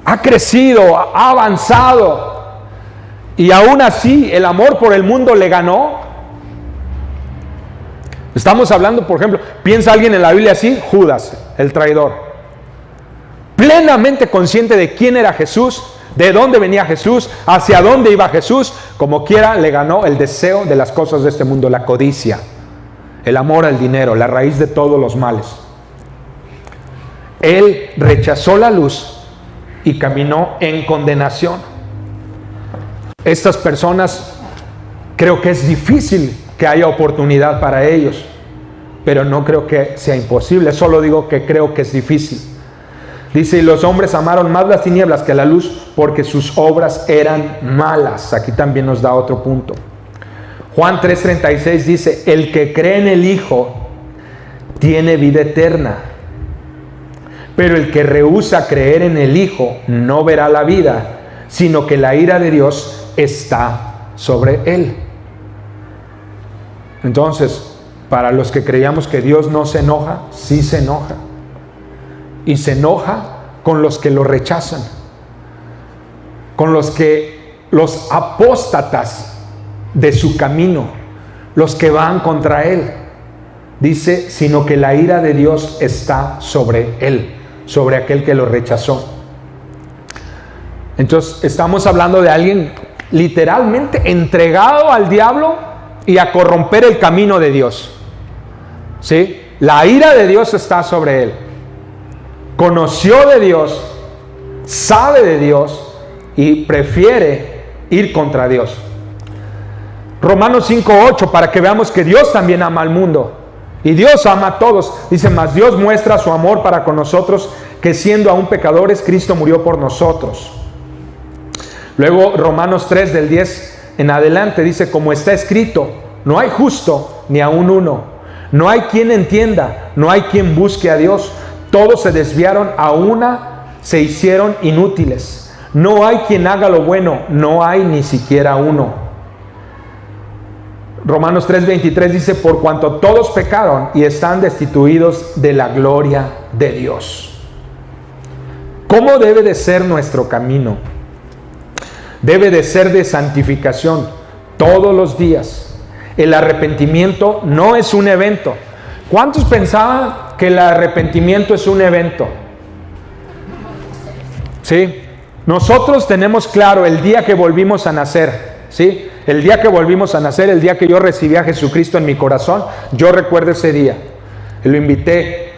ha crecido, ha avanzado, y aún así el amor por el mundo le ganó. Estamos hablando, por ejemplo, piensa alguien en la Biblia así, Judas, el traidor, plenamente consciente de quién era Jesús, ¿De dónde venía Jesús? ¿Hacia dónde iba Jesús? Como quiera, le ganó el deseo de las cosas de este mundo, la codicia, el amor al dinero, la raíz de todos los males. Él rechazó la luz y caminó en condenación. Estas personas, creo que es difícil que haya oportunidad para ellos, pero no creo que sea imposible, solo digo que creo que es difícil. Dice, y los hombres amaron más las tinieblas que la luz, porque sus obras eran malas. Aquí también nos da otro punto. Juan 3:36 dice, el que cree en el Hijo tiene vida eterna, pero el que rehúsa creer en el Hijo no verá la vida, sino que la ira de Dios está sobre él. Entonces, para los que creíamos que Dios no se enoja, sí se enoja. Y se enoja con los que lo rechazan, con los apóstatas de su camino, los que van contra él. Dice, sino que la ira de Dios está sobre él, sobre aquel que lo rechazó. Entonces, estamos hablando de alguien literalmente entregado al diablo y a corromper el camino de Dios. ¿Sí? La ira de Dios está sobre él. Conoció de Dios, sabe de Dios y prefiere ir contra Dios. Romanos 5:8, para que veamos que Dios también ama al mundo. Y Dios ama a todos. Dice, mas Dios muestra su amor para con nosotros, que siendo aún pecadores, Cristo murió por nosotros. Luego Romanos 3 del 10 en adelante dice, como está escrito, no hay justo ni aun uno. No hay quien entienda, no hay quien busque a Dios. Todos se desviaron, a una se hicieron inútiles. No hay quien haga lo bueno, no hay ni siquiera uno. Romanos 3:23 dice, por cuanto todos pecaron y están destituidos de la gloria de Dios. ¿Cómo debe de ser nuestro camino? Debe de ser de santificación todos los días. El arrepentimiento no es un evento. ¿Cuántos pensaban que el arrepentimiento es un evento? ¿Sí? Nosotros tenemos claro el día que volvimos a nacer, ¿sí? El día que volvimos a nacer, el día que yo recibí a Jesucristo en mi corazón, yo recuerdo ese día. Lo invité.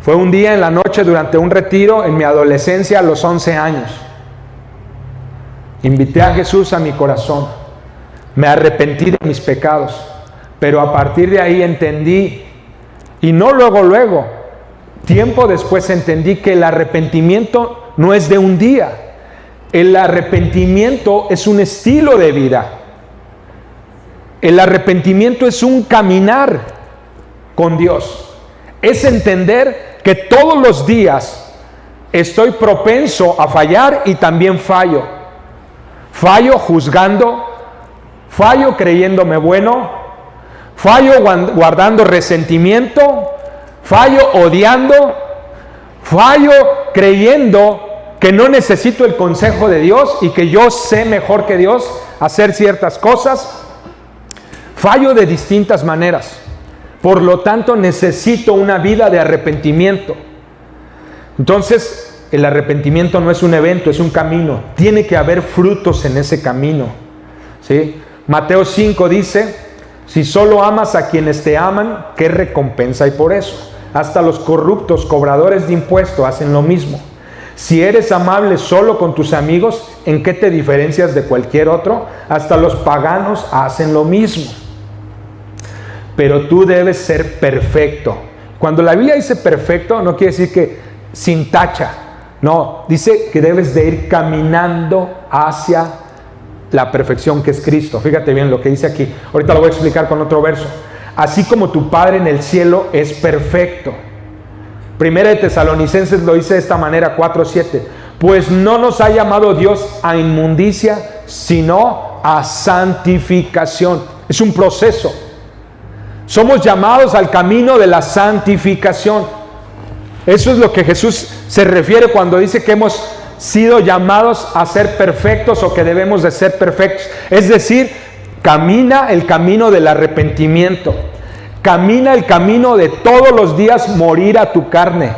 Fue un día en la noche durante un retiro en mi adolescencia a los 11 años. Invité a Jesús a mi corazón. Me arrepentí de mis pecados. Pero a partir de ahí entendí, y no luego, tiempo después entendí que el arrepentimiento no es de un día. El arrepentimiento es un estilo de vida. El arrepentimiento es un caminar con Dios. Es entender que todos los días estoy propenso a fallar y también fallo. Fallo juzgando, fallo creyéndome bueno, fallo guardando resentimiento, fallo odiando, fallo creyendo que no necesito el consejo de Dios y que yo sé mejor que Dios hacer ciertas cosas. Fallo de distintas maneras. Por lo tanto, necesito una vida de arrepentimiento. Entonces, el arrepentimiento no es un evento, es un camino. Tiene que haber frutos en ese camino. ¿Sí? Mateo 5 dice, si solo amas a quienes te aman, ¿qué recompensa hay por eso? Hasta los corruptos cobradores de impuestos hacen lo mismo. Si eres amable solo con tus amigos, ¿en qué te diferencias de cualquier otro? Hasta los paganos hacen lo mismo. Pero tú debes ser perfecto. Cuando la Biblia dice perfecto, no quiere decir que sin tacha. No, dice que debes de ir caminando hacia la perfección que es Cristo. Fíjate bien lo que dice aquí. Ahorita lo voy a explicar con otro verso. Así como tu Padre en el cielo es perfecto. Primera de Tesalonicenses lo dice de esta manera, 4:7. Pues no nos ha llamado Dios a inmundicia, sino a santificación. Es un proceso. Somos llamados al camino de la santificación. Eso es lo que Jesús se refiere cuando dice que hemos sido llamados a ser perfectos o que debemos de ser perfectos. Es decir, camina el camino del arrepentimiento. Camina el camino de todos los días morir a tu carne.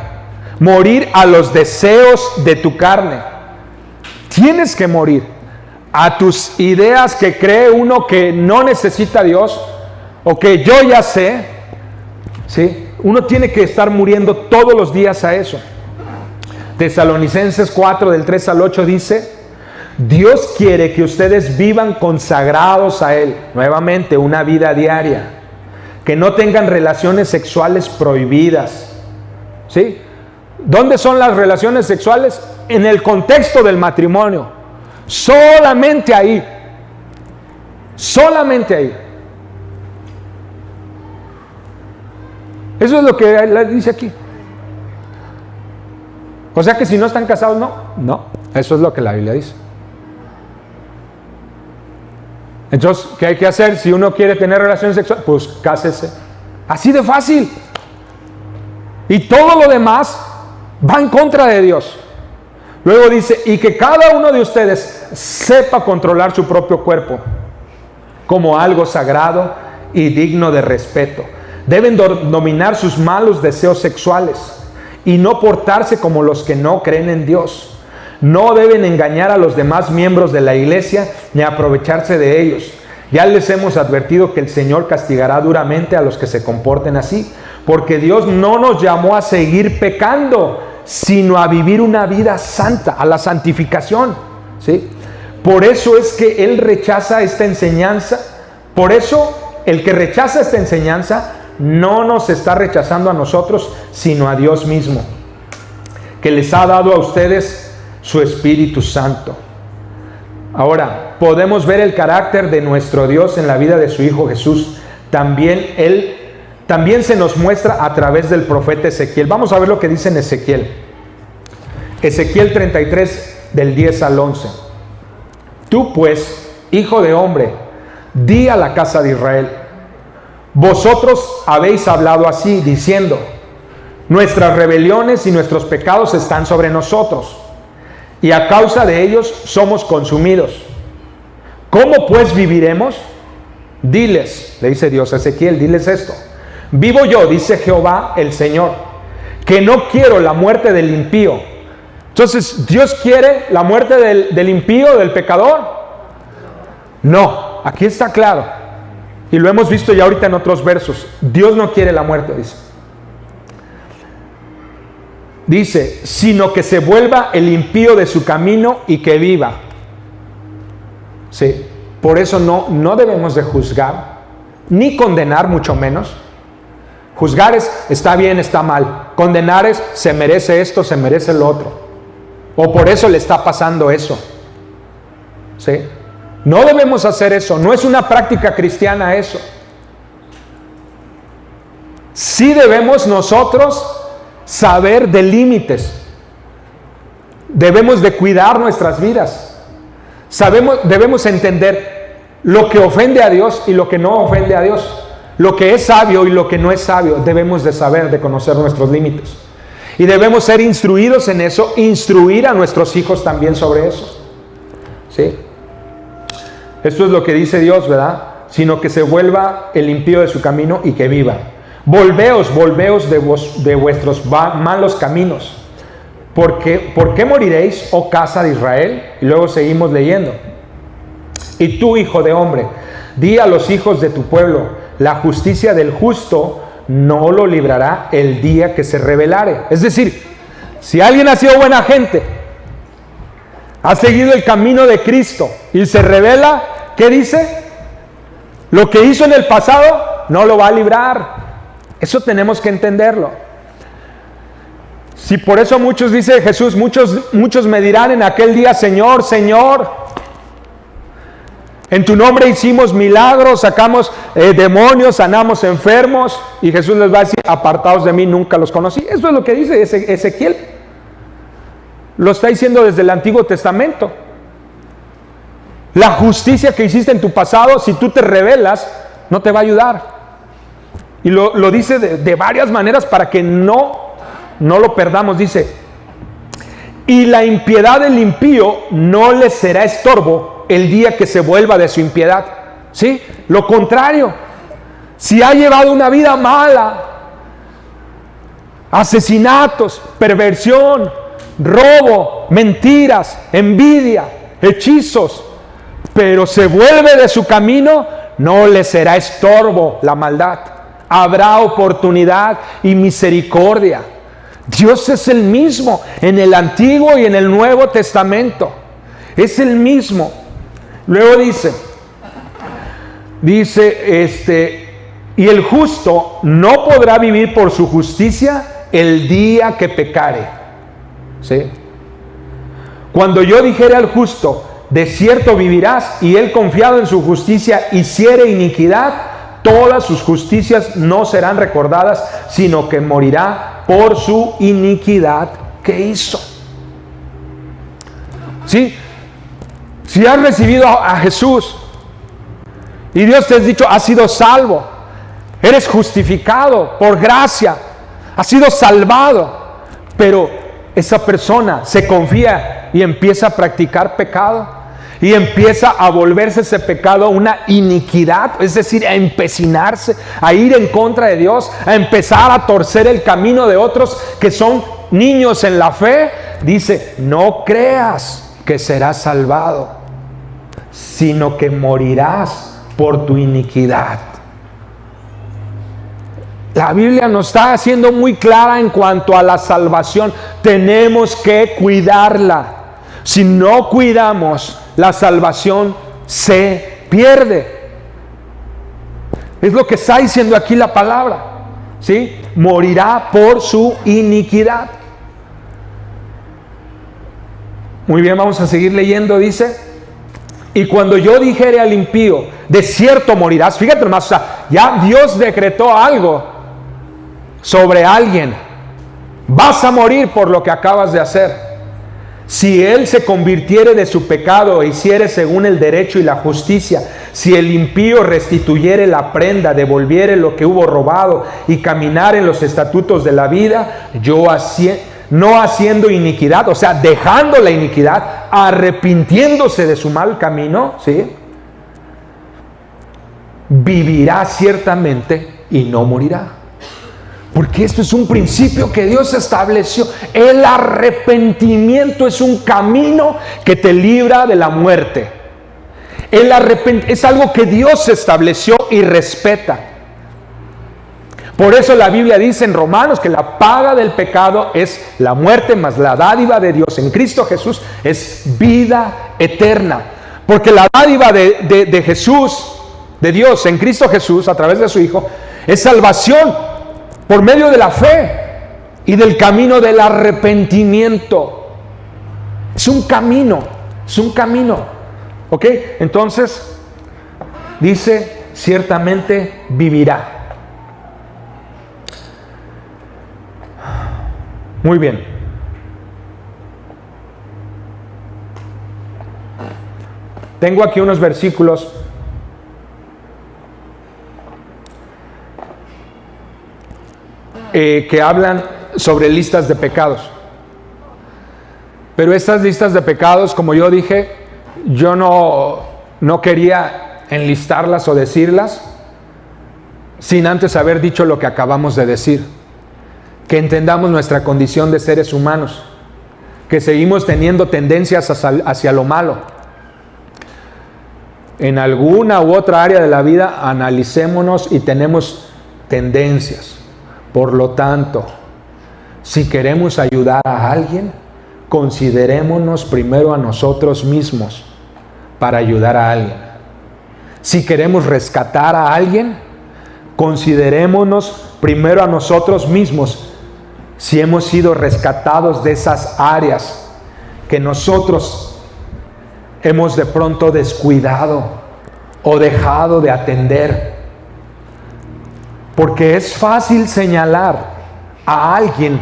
Morir a los deseos de tu carne. Tienes que morir a tus ideas que cree uno que no necesita a Dios o que yo ya sé, ¿sí? Uno tiene que estar muriendo todos los días a eso. Tesalonicenses 4 del 3 al 8 dice: Dios quiere que ustedes vivan consagrados a Él. Nuevamente, una vida diaria. Que no tengan relaciones sexuales prohibidas. ¿Sí? ¿Dónde son las relaciones sexuales? En el contexto del matrimonio. Solamente ahí. Solamente ahí. Eso es lo que dice aquí. O sea que si no están casados, no. No, eso es lo que la Biblia dice. Entonces, ¿qué hay que hacer? Si uno quiere tener relaciones sexuales, pues cásese. Así de fácil. Y todo lo demás va en contra de Dios. Luego dice, y que cada uno de ustedes sepa controlar su propio cuerpo como algo sagrado y digno de respeto. Deben dominar sus malos deseos sexuales y no portarse como los que no creen en Dios. No deben engañar a los demás miembros de la iglesia ni aprovecharse de ellos. Ya les hemos advertido que el Señor castigará duramente a los que se comporten así, porque Dios no nos llamó a seguir pecando, sino a vivir una vida santa, a la santificación, ¿sí? Por eso es que Él rechaza esta enseñanza. Por eso el que rechaza esta enseñanza no nos está rechazando a nosotros, sino a Dios mismo, que les ha dado a ustedes su Espíritu Santo. Ahora, podemos ver el carácter de nuestro Dios en la vida de su Hijo Jesús. También se nos muestra a través del profeta Ezequiel. Vamos a ver lo que dice en Ezequiel. Ezequiel 33, del 10 al 11. Tú pues, hijo de hombre, di a la casa de Israel: vosotros habéis hablado así, diciendo: nuestras rebeliones y nuestros pecados están sobre nosotros, y a causa de ellos somos consumidos. ¿Cómo pues viviremos? Diles, le dice Dios a Ezequiel, diles esto: vivo yo, dice Jehová el Señor, que no quiero la muerte del impío. Entonces, ¿Dios quiere la muerte del impío, del pecador? No, aquí está claro. Y lo hemos visto ya ahorita en otros versos. Dios no quiere la muerte, dice. Dice, sino que se vuelva el impío de su camino y que viva. Sí, por eso no debemos de juzgar, ni condenar, mucho menos. Juzgar es, está bien, está mal. Condenar es, se merece esto, se merece lo otro. O por eso le está pasando eso. ¿Sí? No debemos hacer eso. No es una práctica cristiana eso. Sí debemos nosotros saber de límites. Debemos de cuidar nuestras vidas. Debemos entender lo que ofende a Dios y lo que no ofende a Dios. Lo que es sabio y lo que no es sabio. Debemos de saber, de conocer nuestros límites. Y debemos ser instruidos en eso, instruir a nuestros hijos también sobre eso. ¿Sí? Esto es lo que dice Dios, ¿verdad? Sino que se vuelva el impío de su camino y que viva. Volveos de vuestros malos caminos. ¿Por qué moriréis, oh casa de Israel? Y luego seguimos leyendo. Y tú, hijo de hombre, di a los hijos de tu pueblo: la justicia del justo no lo librará el día que se rebelare. Es decir, si alguien ha sido buena gente, ha seguido el camino de Cristo y se rebela, ¿qué dice? Lo que hizo en el pasado no lo va a librar. Eso tenemos que entenderlo. Si por eso muchos, dice Jesús, muchos me dirán en aquel día: Señor, Señor, en tu nombre hicimos milagros, sacamos demonios, sanamos enfermos. Y Jesús les va a decir: apartaos de mí, nunca los conocí. Eso es lo que dice Ezequiel. Lo está diciendo desde el Antiguo Testamento. La justicia que hiciste en tu pasado, si tú te rebelas, no te va a ayudar. Y lo dice de varias maneras para que no lo perdamos. Dice: y la impiedad del impío no le será estorbo el día que se vuelva de su impiedad. ¿Sí? Lo contrario. Si ha llevado una vida mala, asesinatos, perversión, robo, mentiras, envidia, hechizos, pero se vuelve de su camino, no le será estorbo la maldad. Habrá oportunidad y misericordia. Dios es el mismo en el Antiguo y en el Nuevo Testamento. Es el mismo. Luego dice, y el justo no podrá vivir por su justicia el día que pecare. ¿Sí? Cuando yo dijere al justo, de cierto vivirás, y él confiado en su justicia hiciere iniquidad, todas sus justicias no serán recordadas, sino que morirá por su iniquidad que hizo. ¿Sí? Si has recibido a Jesús y Dios te ha dicho, has sido salvo, eres justificado por gracia, has sido salvado, pero esa persona se confía y empieza a practicar pecado y empieza a volverse ese pecado una iniquidad, es decir, a empecinarse, a ir en contra de Dios, a empezar a torcer el camino de otros que son niños en la fe. Dice, no creas que serás salvado, sino que morirás por tu iniquidad. La Biblia nos está haciendo muy clara en cuanto a la salvación. Tenemos que cuidarla. Si no cuidamos, la salvación se pierde. Es lo que está diciendo aquí la palabra. ¿Sí? Morirá por su iniquidad. Muy bien, vamos a seguir leyendo. Dice, y cuando yo dijere al impío, de cierto morirás. Fíjate nomás, o sea, ya Dios decretó algo sobre alguien. Vas a morir por lo que acabas de hacer. Si él se convirtiere de su pecado e hiciere según el derecho y la justicia, si el impío restituyere la prenda, devolviere lo que hubo robado y caminar en los estatutos de la vida, no haciendo iniquidad, o sea, dejando la iniquidad, arrepintiéndose de su mal camino, ¿sí? Vivirá ciertamente y no morirá. Porque esto es un principio que Dios estableció. El arrepentimiento es un camino que te libra de la muerte. Es algo que Dios estableció y respeta. Por eso la Biblia dice en Romanos que la paga del pecado es la muerte, mas la dádiva de Dios en Cristo Jesús es vida eterna. Porque la dádiva de Jesús, de Dios en Cristo Jesús a través de su Hijo, es salvación por medio de la fe y del camino del arrepentimiento. Es un camino, ¿ok? Entonces, dice, ciertamente vivirá. Muy bien. Tengo aquí unos versículos que hablan sobre listas de pecados. Pero estas listas de pecados, como yo dije, yo no quería enlistarlas o decirlas sin antes haber dicho lo que acabamos de decir. Que entendamos nuestra condición de seres humanos, que seguimos teniendo tendencias hacia lo malo. En alguna u otra área de la vida, analicémonos y tenemos tendencias. Por lo tanto, si queremos ayudar a alguien, considerémonos primero a nosotros mismos para ayudar a alguien. Si queremos rescatar a alguien, considerémonos primero a nosotros mismos si hemos sido rescatados de esas áreas que nosotros hemos de pronto descuidado o dejado de atender. Porque es fácil señalar a alguien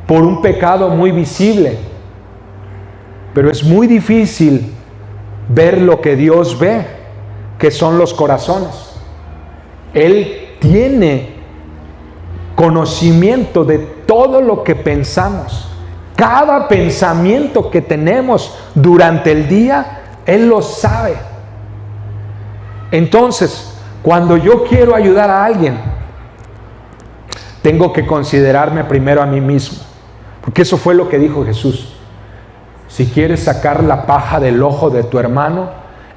por un pecado muy visible, pero es muy difícil ver lo que Dios ve, que son los corazones. Él tiene conocimiento de todo lo que pensamos. Cada pensamiento que tenemos durante el día, Él lo sabe. Entonces, cuando yo quiero ayudar a alguien, tengo que considerarme primero a mí mismo. Porque eso fue lo que dijo Jesús. Si quieres sacar la paja del ojo de tu hermano,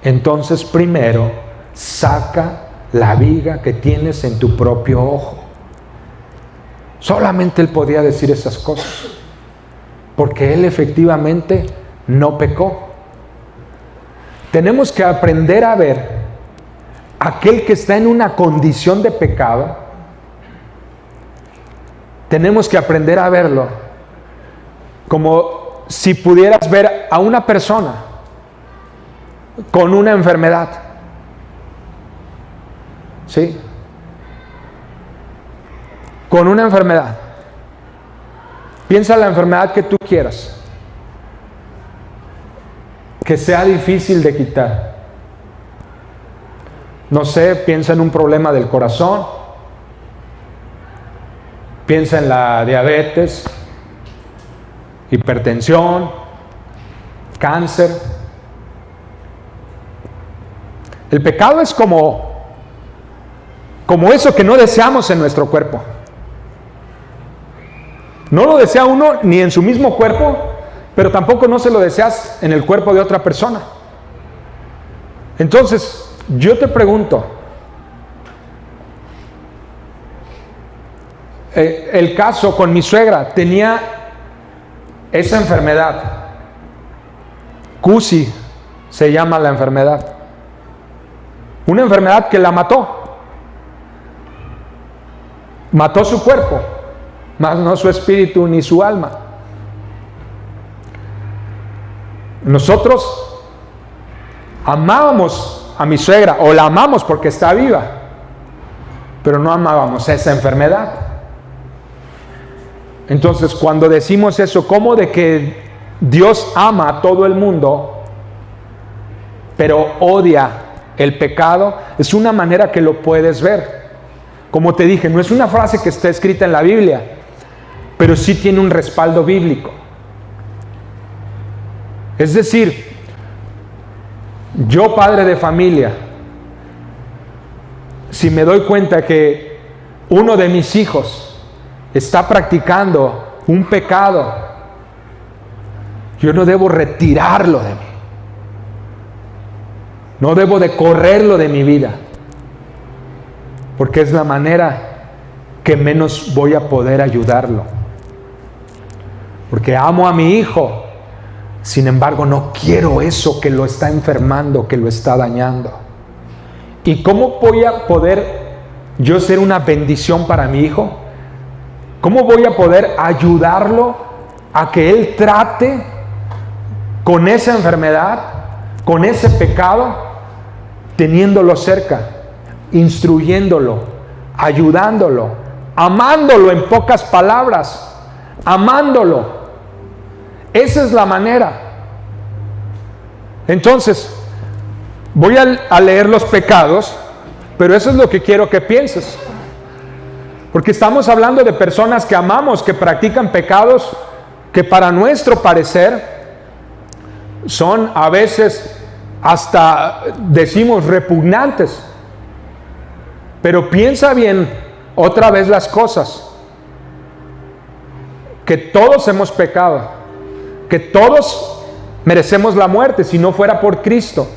entonces primero saca la viga que tienes en tu propio ojo. Solamente Él podía decir esas cosas, porque Él efectivamente no pecó. Tenemos que aprender a ver aquel que está en una condición de pecado. Tenemos que aprender a verlo como si pudieras ver a una persona con una enfermedad. ¿Sí? Con una enfermedad. Piensa en la enfermedad que tú quieras, que sea difícil de quitar. No sé, piensa en un problema del corazón, piensa en la diabetes, hipertensión, cáncer. El pecado es como eso que no deseamos en nuestro cuerpo. No lo desea uno ni en su mismo cuerpo, pero tampoco no se lo deseas en el cuerpo de otra persona. Entonces, yo te pregunto, el caso con mi suegra, tenía esa enfermedad, CUSI se llama la enfermedad, una enfermedad que la mató su cuerpo, mas no su espíritu ni su alma. Nosotros amábamos a mi suegra, o la amamos porque está viva, pero no amábamos esa enfermedad. Entonces, cuando decimos eso, como de que Dios ama a todo el mundo, pero odia el pecado, es una manera que lo puedes ver. Como te dije, no es una frase que está escrita en la Biblia, pero sí tiene un respaldo bíblico. Es decir, yo, padre de familia, si me doy cuenta que uno de mis hijos está practicando un pecado, yo no debo retirarlo de mí. No debo de correrlo de mi vida, porque es la manera que menos voy a poder ayudarlo. Porque amo a mi hijo, sin embargo no quiero eso que lo está enfermando, que lo está dañando. ¿Y cómo voy a poder yo ser una bendición para mi hijo? ¿Cómo voy a poder ayudarlo a que él trate con esa enfermedad, con ese pecado, teniéndolo cerca, instruyéndolo, ayudándolo, amándolo, en pocas palabras, amándolo? Esa es la manera. Entonces, voy a leer los pecados, pero eso es lo que quiero que pienses. Porque estamos hablando de personas que amamos, que practican pecados que para nuestro parecer son a veces hasta, decimos, repugnantes. Pero piensa bien otra vez las cosas. Que todos hemos pecado, que todos merecemos la muerte si no fuera por Cristo,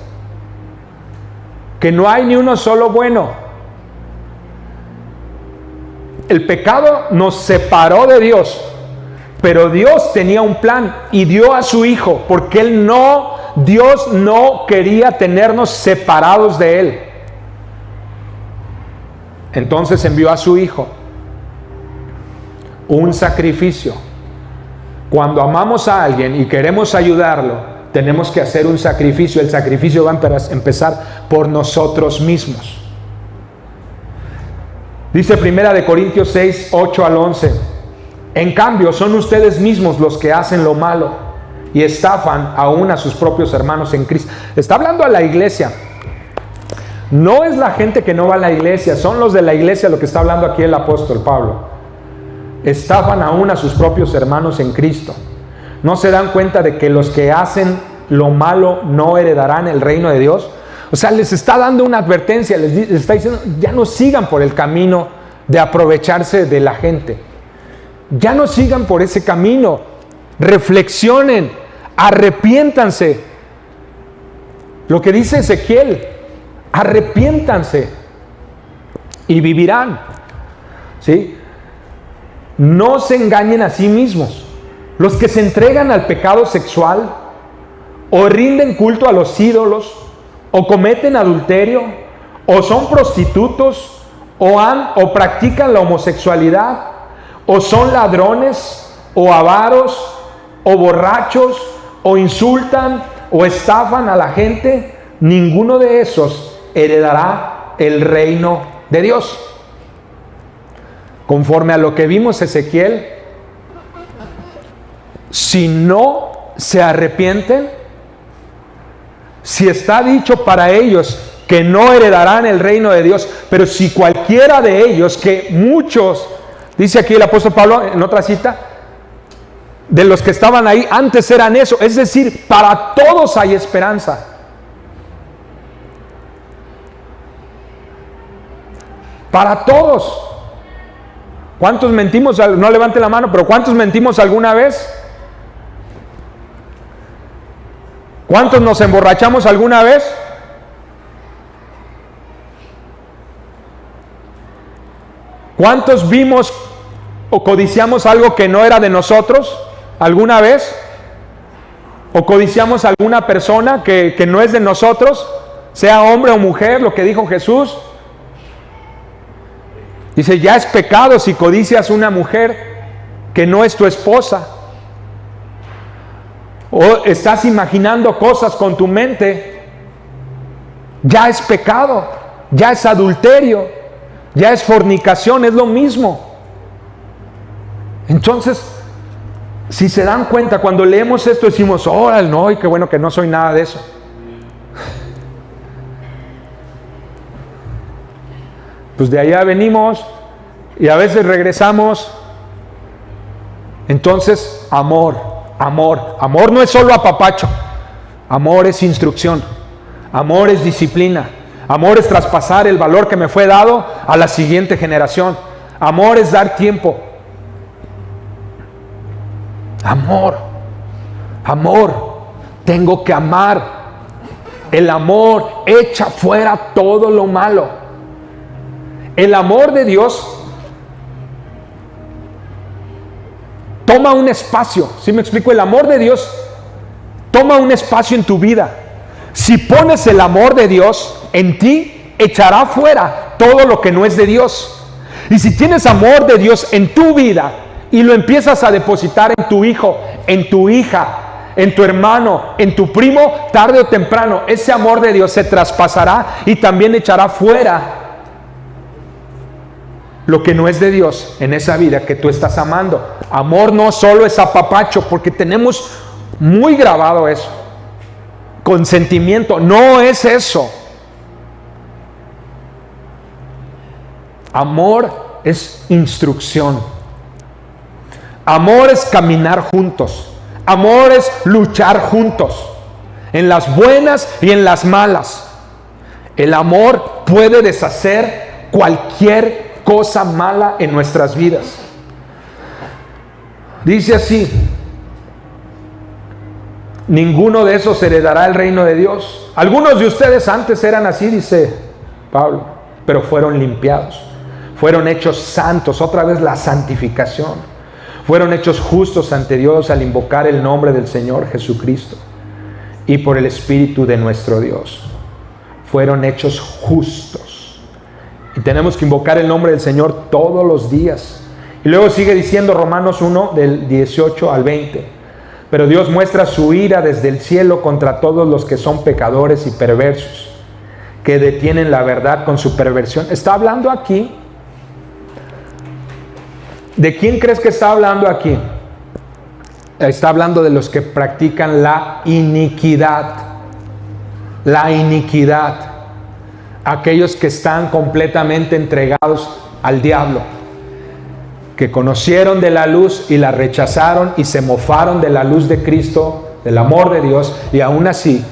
que no hay ni uno solo bueno. El pecado nos separó de Dios, pero Dios tenía un plan y dio a su Hijo, porque Dios no quería tenernos separados de Él. Entonces envió a su Hijo, un sacrificio. Cuando amamos a alguien y queremos ayudarlo, tenemos que hacer un sacrificio. El sacrificio va a empezar por nosotros mismos. Dice 1 Corintios 6, 8 al 11. En cambio, son ustedes mismos los que hacen lo malo y estafan aún a sus propios hermanos en Cristo. Está hablando a la iglesia. No es la gente que no va a la iglesia, son los de la iglesia lo que está hablando aquí el apóstol Pablo. Estafan aún a sus propios hermanos en Cristo. ¿No se dan cuenta de que los que hacen lo malo no heredarán el reino de Dios? O sea, les está dando una advertencia, les está diciendo, ya no sigan por el camino de aprovecharse de la gente. Ya no sigan por ese camino. Reflexionen, arrepiéntanse. Lo que dice Ezequiel, arrepiéntanse y vivirán. ¿Sí? No se engañen a sí mismos. Los que se entregan al pecado sexual, o rinden culto a los ídolos, o cometen adulterio, o son prostitutos, o practican la homosexualidad, o son ladrones, o avaros, o borrachos, o insultan, o estafan a la gente, ninguno de esos heredará el reino de Dios. Conforme a lo que vimos Ezequiel, si no se arrepienten, si está dicho para ellos que no heredarán el reino de Dios, pero si cualquiera de ellos, que muchos, dice aquí el apóstol Pablo en otra cita, de los que estaban ahí antes eran eso, es decir, para todos hay esperanza. Para todos. ¿Cuántos mentimos? No levante la mano, pero ¿cuántos mentimos alguna vez? ¿Cuántos nos emborrachamos alguna vez? ¿Cuántos vimos o codiciamos algo que no era de nosotros alguna vez? ¿O codiciamos a alguna persona que no es de nosotros, sea hombre o mujer, lo que dijo Jesús? Dice, ya es pecado si codicias una mujer que no es tu esposa. O estás imaginando cosas con tu mente. Ya es pecado, ya es adulterio, ya es fornicación, es lo mismo. Entonces, si se dan cuenta, cuando leemos esto decimos, órale, no, y qué bueno que no soy nada de eso. Pues de allá venimos y a veces regresamos. Entonces, amor no es solo apapacho. Amor es instrucción. Amor es disciplina. Amor es traspasar el valor que me fue dado a la siguiente generación. Amor es dar tiempo. Amor. Tengo que amar. El amor echa fuera todo lo malo. El amor de Dios toma un espacio. ¿Sí me explico? El amor de Dios toma un espacio en tu vida. Si pones el amor de Dios en ti, echará fuera todo lo que no es de Dios. Y si tienes amor de Dios en tu vida y lo empiezas a depositar en tu hijo, en tu hija, en tu hermano, en tu primo, tarde o temprano, ese amor de Dios se traspasará y también echará fuera lo que no es de Dios en esa vida que tú estás amando. Amor no solo es apapacho, porque tenemos muy grabado eso. Consentimiento, no es eso. Amor es instrucción. Amor es caminar juntos. Amor es luchar juntos, en las buenas y en las malas. El amor puede deshacer cualquier cosa mala en nuestras vidas. Dice así: ninguno de esos heredará el reino de Dios. Algunos de ustedes antes eran así, dice Pablo, pero fueron limpiados, fueron hechos santos. Otra vez la santificación. Fueron hechos justos ante Dios al invocar el nombre del Señor Jesucristo y por el Espíritu de nuestro Dios. Fueron hechos justos. Y tenemos que invocar el nombre del Señor todos los días. Y luego sigue diciendo Romanos 1, del 18 al 20. Pero Dios muestra su ira desde el cielo contra todos los que son pecadores y perversos, que detienen la verdad con su perversión. Está hablando aquí. ¿De quién crees que está hablando aquí? Está hablando de los que practican la iniquidad. La iniquidad. Aquellos que están completamente entregados al diablo, que conocieron de la luz y la rechazaron y se mofaron de la luz de Cristo, del amor de Dios, y aún así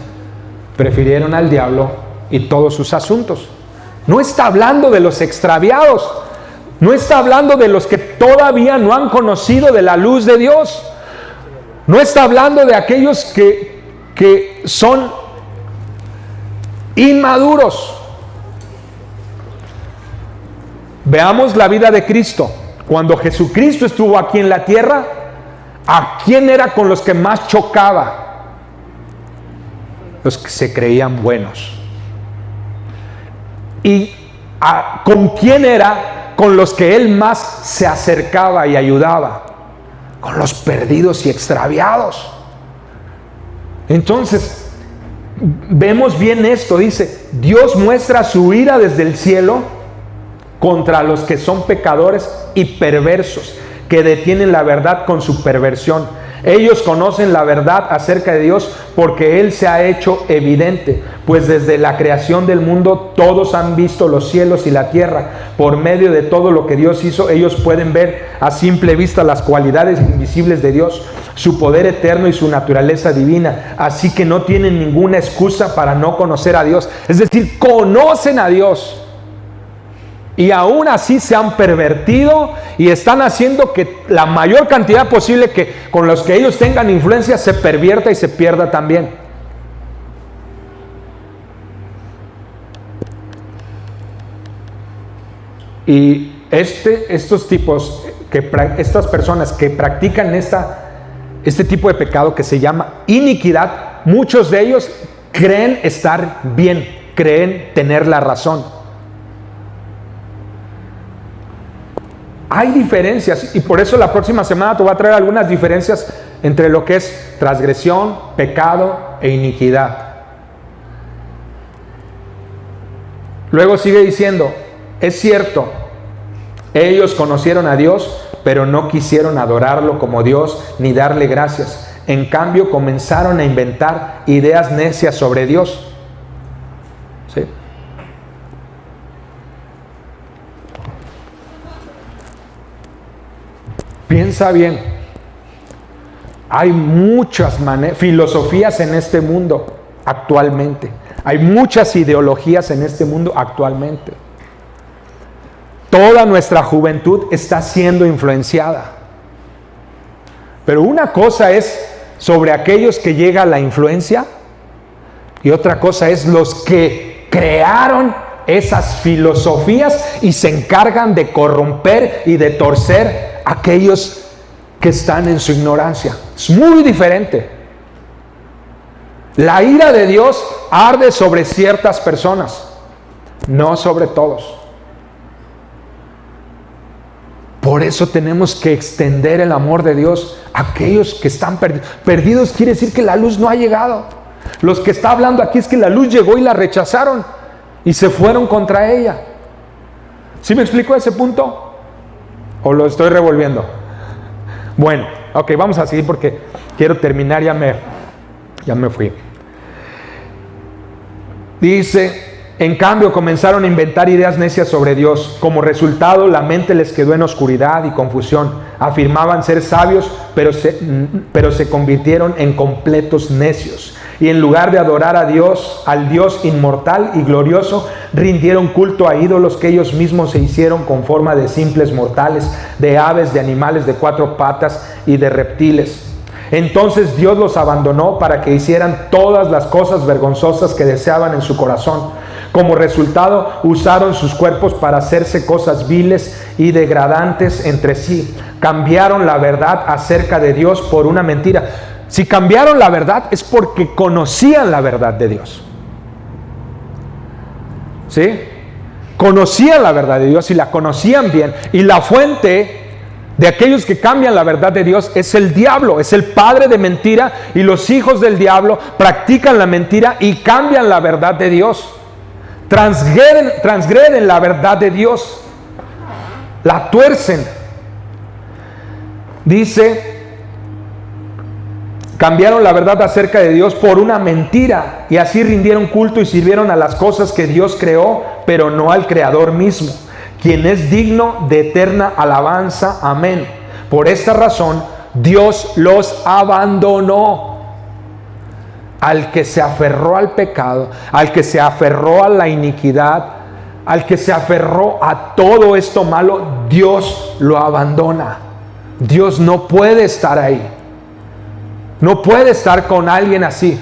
prefirieron al diablo y todos sus asuntos. No está hablando de los extraviados. No está hablando de los que todavía no han conocido de la luz de Dios. No está hablando de aquellos que son inmaduros. Veamos la vida de Cristo. Cuando Jesucristo estuvo aquí en la tierra, ¿a quién era con los que más chocaba? Los que se creían buenos. ¿Y con quién era con los que Él más se acercaba y ayudaba? Con los perdidos y extraviados. Entonces, vemos bien esto. Dice, Dios muestra su ira desde el cielo contra los que son pecadores y perversos, que detienen la verdad con su perversión. Ellos conocen la verdad acerca de Dios porque Él se ha hecho evidente, pues desde la creación del mundo todos han visto los cielos y la tierra. Por medio de todo lo que Dios hizo, ellos pueden ver a simple vista las cualidades invisibles de Dios, su poder eterno y su naturaleza divina. Así que no tienen ninguna excusa para no conocer a Dios. Es decir, conocen a Dios. Y aún así se han pervertido y están haciendo que la mayor cantidad posible que con los que ellos tengan influencia se pervierta y se pierda también. Y estos tipos, estas personas que practican este tipo de pecado que se llama iniquidad, muchos de ellos creen estar bien, creen tener la razón. Hay diferencias y por eso la próxima semana te voy a traer algunas diferencias entre lo que es transgresión, pecado e iniquidad. Luego sigue diciendo, es cierto, ellos conocieron a Dios, pero no quisieron adorarlo como Dios ni darle gracias. En cambio, comenzaron a inventar ideas necias sobre Dios. ¿Sí? Piensa bien, hay muchas filosofías en este mundo actualmente, hay muchas ideologías en este mundo actualmente. Toda nuestra juventud está siendo influenciada. Pero una cosa es sobre aquellos que llega la influencia y otra cosa es los que crearon esas filosofías y se encargan de corromper y de torcer a aquellos que están en su ignorancia. Es muy diferente. La ira de Dios arde sobre ciertas personas, no sobre todos. Por eso tenemos que extender el amor de Dios a aquellos que están perdidos. Perdidos quiere decir que la luz no ha llegado. Los que está hablando aquí es que la luz llegó y la rechazaron y se fueron contra ella. ¿Sí me explico ese punto? ¿O lo estoy revolviendo? Bueno, ok, vamos a seguir porque quiero terminar, ya me fui. Dice, en cambio comenzaron a inventar ideas necias sobre Dios. Como resultado, la mente les quedó en oscuridad y confusión. Afirmaban ser sabios, pero se convirtieron en completos necios. Y en lugar de adorar a Dios, al Dios inmortal y glorioso, rindieron culto a ídolos que ellos mismos se hicieron con forma de simples mortales, de aves, de animales de 4 patas y de reptiles. Entonces Dios los abandonó para que hicieran todas las cosas vergonzosas que deseaban en su corazón. Como resultado, usaron sus cuerpos para hacerse cosas viles y degradantes entre sí. Cambiaron la verdad acerca de Dios por una mentira. Si cambiaron la verdad es porque conocían la verdad de Dios. ¿Sí? Conocían la verdad de Dios y la conocían bien. Y la fuente de aquellos que cambian la verdad de Dios es el diablo, es el padre de mentira, y los hijos del diablo practican la mentira y cambian la verdad de Dios. Transgreden la verdad de Dios, la tuercen. Dice, cambiaron la verdad acerca de Dios por una mentira y así rindieron culto y sirvieron a las cosas que Dios creó, pero no al Creador mismo, quien es digno de eterna alabanza. Amén. Por esta razón, Dios los abandonó. Al que se aferró al pecado, al que se aferró a la iniquidad, al que se aferró a todo esto malo, Dios lo abandona. Dios no puede estar ahí. No puede estar con alguien así.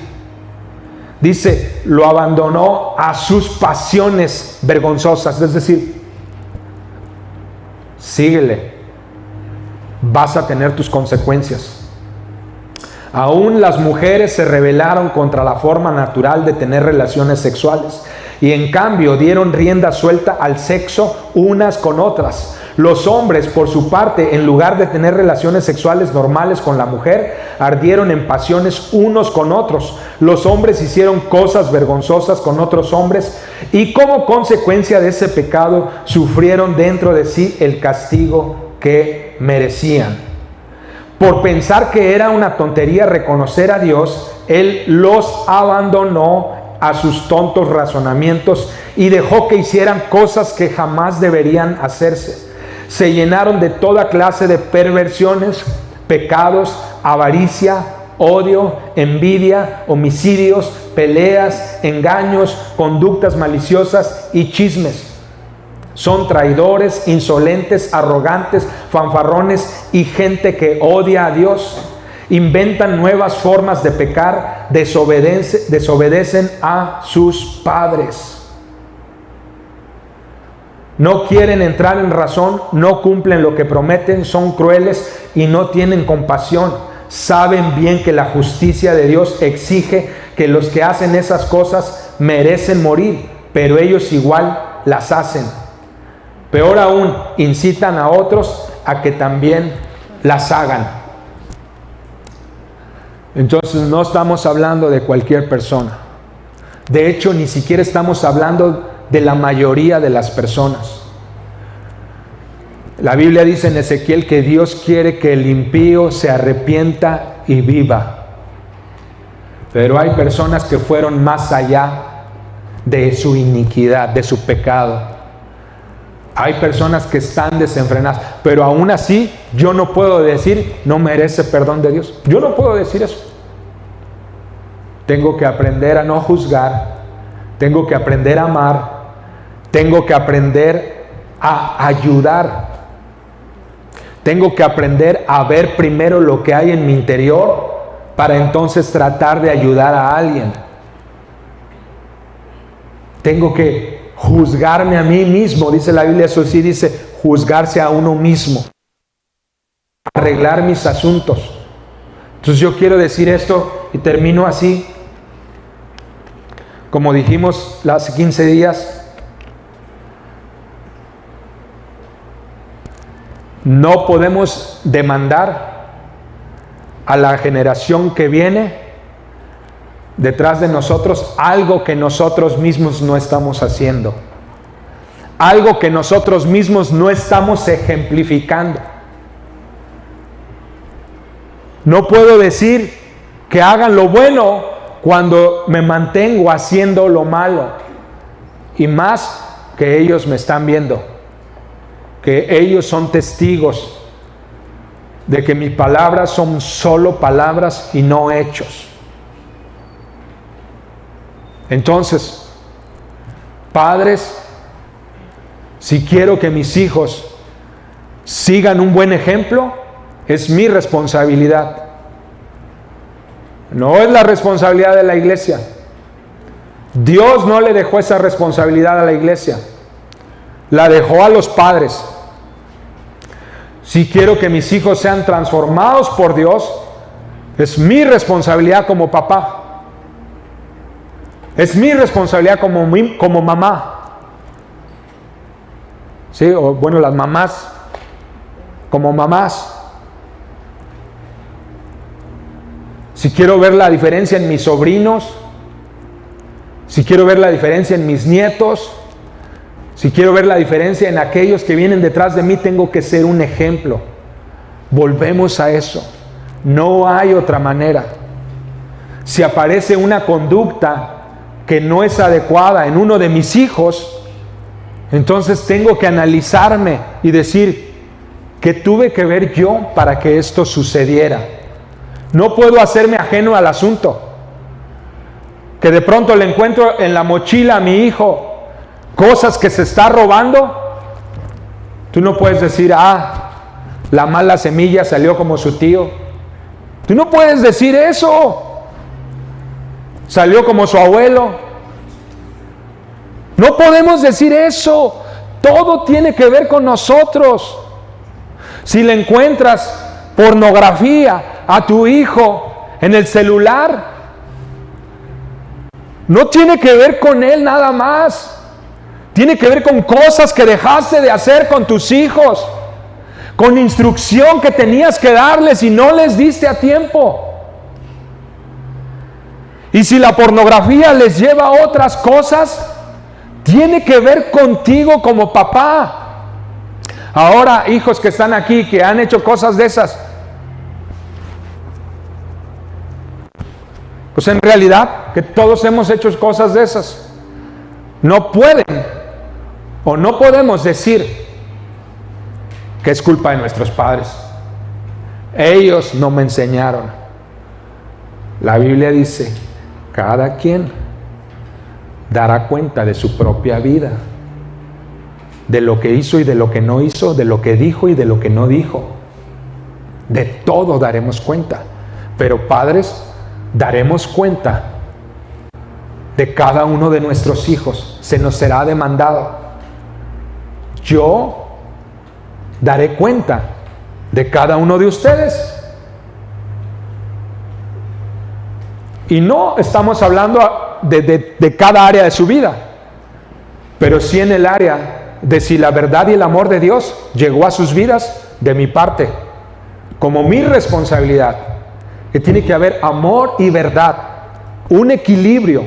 Dice, lo abandonó a sus pasiones vergonzosas. Es decir, síguele. Vas a tener tus consecuencias. Aún las mujeres se rebelaron contra la forma natural de tener relaciones sexuales y en cambio dieron rienda suelta al sexo unas con otras. Los hombres, por su parte, en lugar de tener relaciones sexuales normales con la mujer, ardieron en pasiones unos con otros. Los hombres hicieron cosas vergonzosas con otros hombres y como consecuencia de ese pecado sufrieron dentro de sí el castigo que merecían. Por pensar que era una tontería reconocer a Dios, Él los abandonó a sus tontos razonamientos y dejó que hicieran cosas que jamás deberían hacerse. Se llenaron de toda clase de perversiones, pecados, avaricia, odio, envidia, homicidios, peleas, engaños, conductas maliciosas y chismes. Son traidores, insolentes, arrogantes, fanfarrones y gente que odia a Dios. Inventan nuevas formas de pecar, desobedecen a sus padres. No quieren entrar en razón, no cumplen lo que prometen, son crueles y no tienen compasión. Saben bien que la justicia de Dios exige que los que hacen esas cosas merecen morir, pero ellos igual las hacen. Peor aún, incitan a otros a que también las hagan. Entonces no estamos hablando de cualquier persona. De hecho, ni siquiera estamos hablando de la mayoría de las personas. La Biblia dice en Ezequiel que Dios quiere que el impío se arrepienta y viva. Pero hay personas que fueron más allá de su iniquidad, de su pecado. Hay personas que están desenfrenadas, pero aún así yo no puedo decir no merece perdón de Dios. Yo no puedo decir eso. Tengo que aprender a no juzgar, tengo que aprender a amar, tengo que aprender a ayudar, tengo que aprender a ver primero lo que hay en mi interior para entonces tratar de ayudar a alguien. Tengo que juzgarme a mí mismo, dice la Biblia, eso sí dice, juzgarse a uno mismo, arreglar mis asuntos. Entonces yo quiero decir esto y termino así, como dijimos hace 15 días, no podemos demandar a la generación que viene detrás de nosotros algo que nosotros mismos no estamos haciendo, algo que nosotros mismos no estamos ejemplificando. No puedo decir que hagan lo bueno cuando me mantengo haciendo lo malo, y más que ellos me están viendo, que ellos son testigos de que mis palabras son solo palabras y no hechos. Entonces, padres, si quiero que mis hijos sigan un buen ejemplo, es mi responsabilidad. No es la responsabilidad de la iglesia. Dios no le dejó esa responsabilidad a la iglesia. La dejó a los padres. Si quiero que mis hijos sean transformados por Dios, es mi responsabilidad como papá. Es mi responsabilidad como mamá. ¿Sí? O bueno, las mamás, como mamás. Si quiero ver la diferencia en mis sobrinos, si quiero ver la diferencia en mis nietos, si quiero ver la diferencia en aquellos que vienen detrás de mí, tengo que ser un ejemplo. Volvemos a eso. No hay otra manera. Si aparece una conducta que no es adecuada en uno de mis hijos, entonces tengo que analizarme y decir, ¿qué tuve que ver yo para que esto sucediera? No puedo hacerme ajeno al asunto. Que de pronto le encuentro en la mochila a mi hijo cosas que se está robando, tú no puedes decir, la mala semilla salió como su tío. Tú no puedes decir eso. Salió como su abuelo. No podemos decir eso. Todo tiene que ver con nosotros. Si le encuentras pornografía a tu hijo en el celular, no tiene que ver con él nada más. Tiene que ver con cosas que dejaste de hacer con tus hijos, con instrucción que tenías que darles y no les diste a tiempo. Y si la pornografía les lleva a otras cosas, tiene que ver contigo como papá. Ahora, hijos que están aquí, que han hecho cosas de esas, pues en realidad, que todos hemos hecho cosas de esas, no pueden o no podemos decir que es culpa de nuestros padres. Ellos no me enseñaron. La Biblia dice, cada quien dará cuenta de su propia vida, de lo que hizo y de lo que no hizo, de lo que dijo y de lo que no dijo. De todo daremos cuenta. Pero padres, daremos cuenta de cada uno de nuestros hijos. Se nos será demandado. Yo daré cuenta de cada uno de ustedes. Y no estamos hablando de cada área de su vida, pero sí en el área de si la verdad y el amor de Dios llegó a sus vidas, de mi parte, como mi responsabilidad, que tiene que haber amor y verdad, un equilibrio.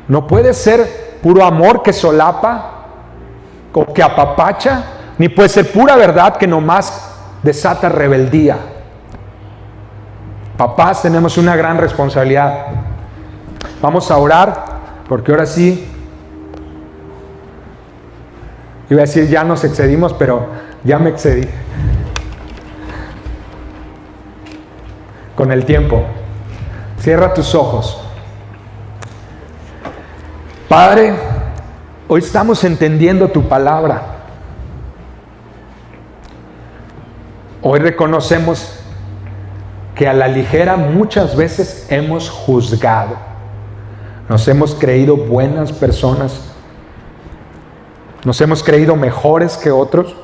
No puede ser puro amor que solapa o que apapacha, ni puede ser pura verdad que nomás desata rebeldía. Papás, tenemos una gran responsabilidad. Vamos a orar, porque ahora sí, iba a decir ya nos excedimos, pero ya me excedí con el tiempo. Cierra tus ojos. Padre, hoy estamos entendiendo tu palabra. Hoy reconocemos que a la ligera muchas veces hemos juzgado. Nos hemos creído buenas personas. Nos hemos creído mejores que otros.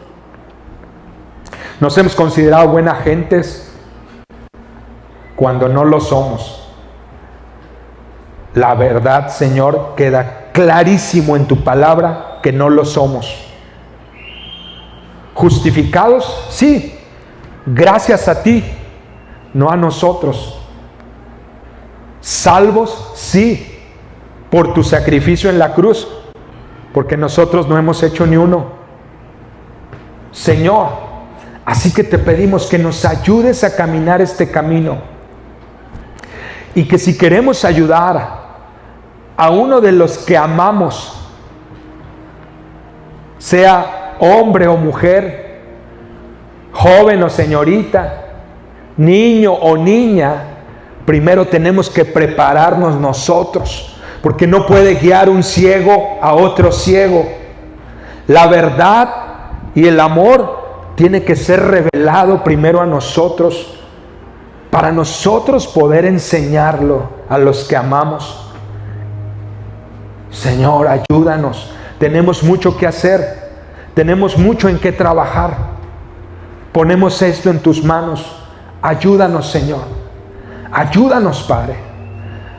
Nos hemos considerado buenas gentes cuando no lo somos. La verdad, Señor, queda clarísimo en tu palabra que no lo somos. Justificados, sí, gracias a ti, no a nosotros. Salvos, sí, por tu sacrificio en la cruz, porque nosotros no hemos hecho ni uno. Señor, así que te pedimos que nos ayudes a caminar este camino, y que si queremos ayudar a uno de los que amamos, sea hombre o mujer, joven o señorita, niño o niña, primero tenemos que prepararnos nosotros, porque no puede guiar un ciego a otro ciego. La verdad y el amor tiene que ser revelado primero a nosotros, para nosotros poder enseñarlo a los que amamos. Señor, ayúdanos. Tenemos mucho que hacer, tenemos mucho en qué trabajar. Ponemos esto en tus manos. Ayúdanos, Señor. Ayúdanos, Padre.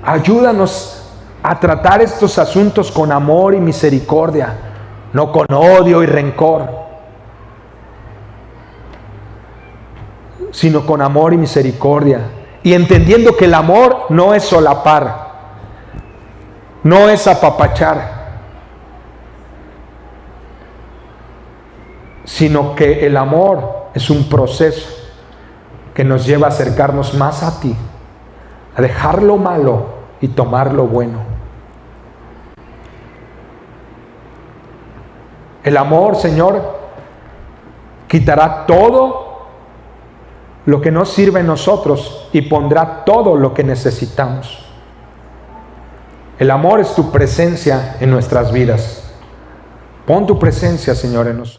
Ayúdanos a tratar estos asuntos con amor y misericordia, no con odio y rencor, sino con amor y misericordia. Y entendiendo que el amor no es solapar, no es apapachar, sino que el amor es un proceso que nos lleva a acercarnos más a ti, a dejar lo malo y tomar lo bueno. El amor, Señor, quitará todo lo que no sirve en nosotros y pondrá todo lo que necesitamos. El amor es tu presencia en nuestras vidas. Pon tu presencia, Señor, en nosotros.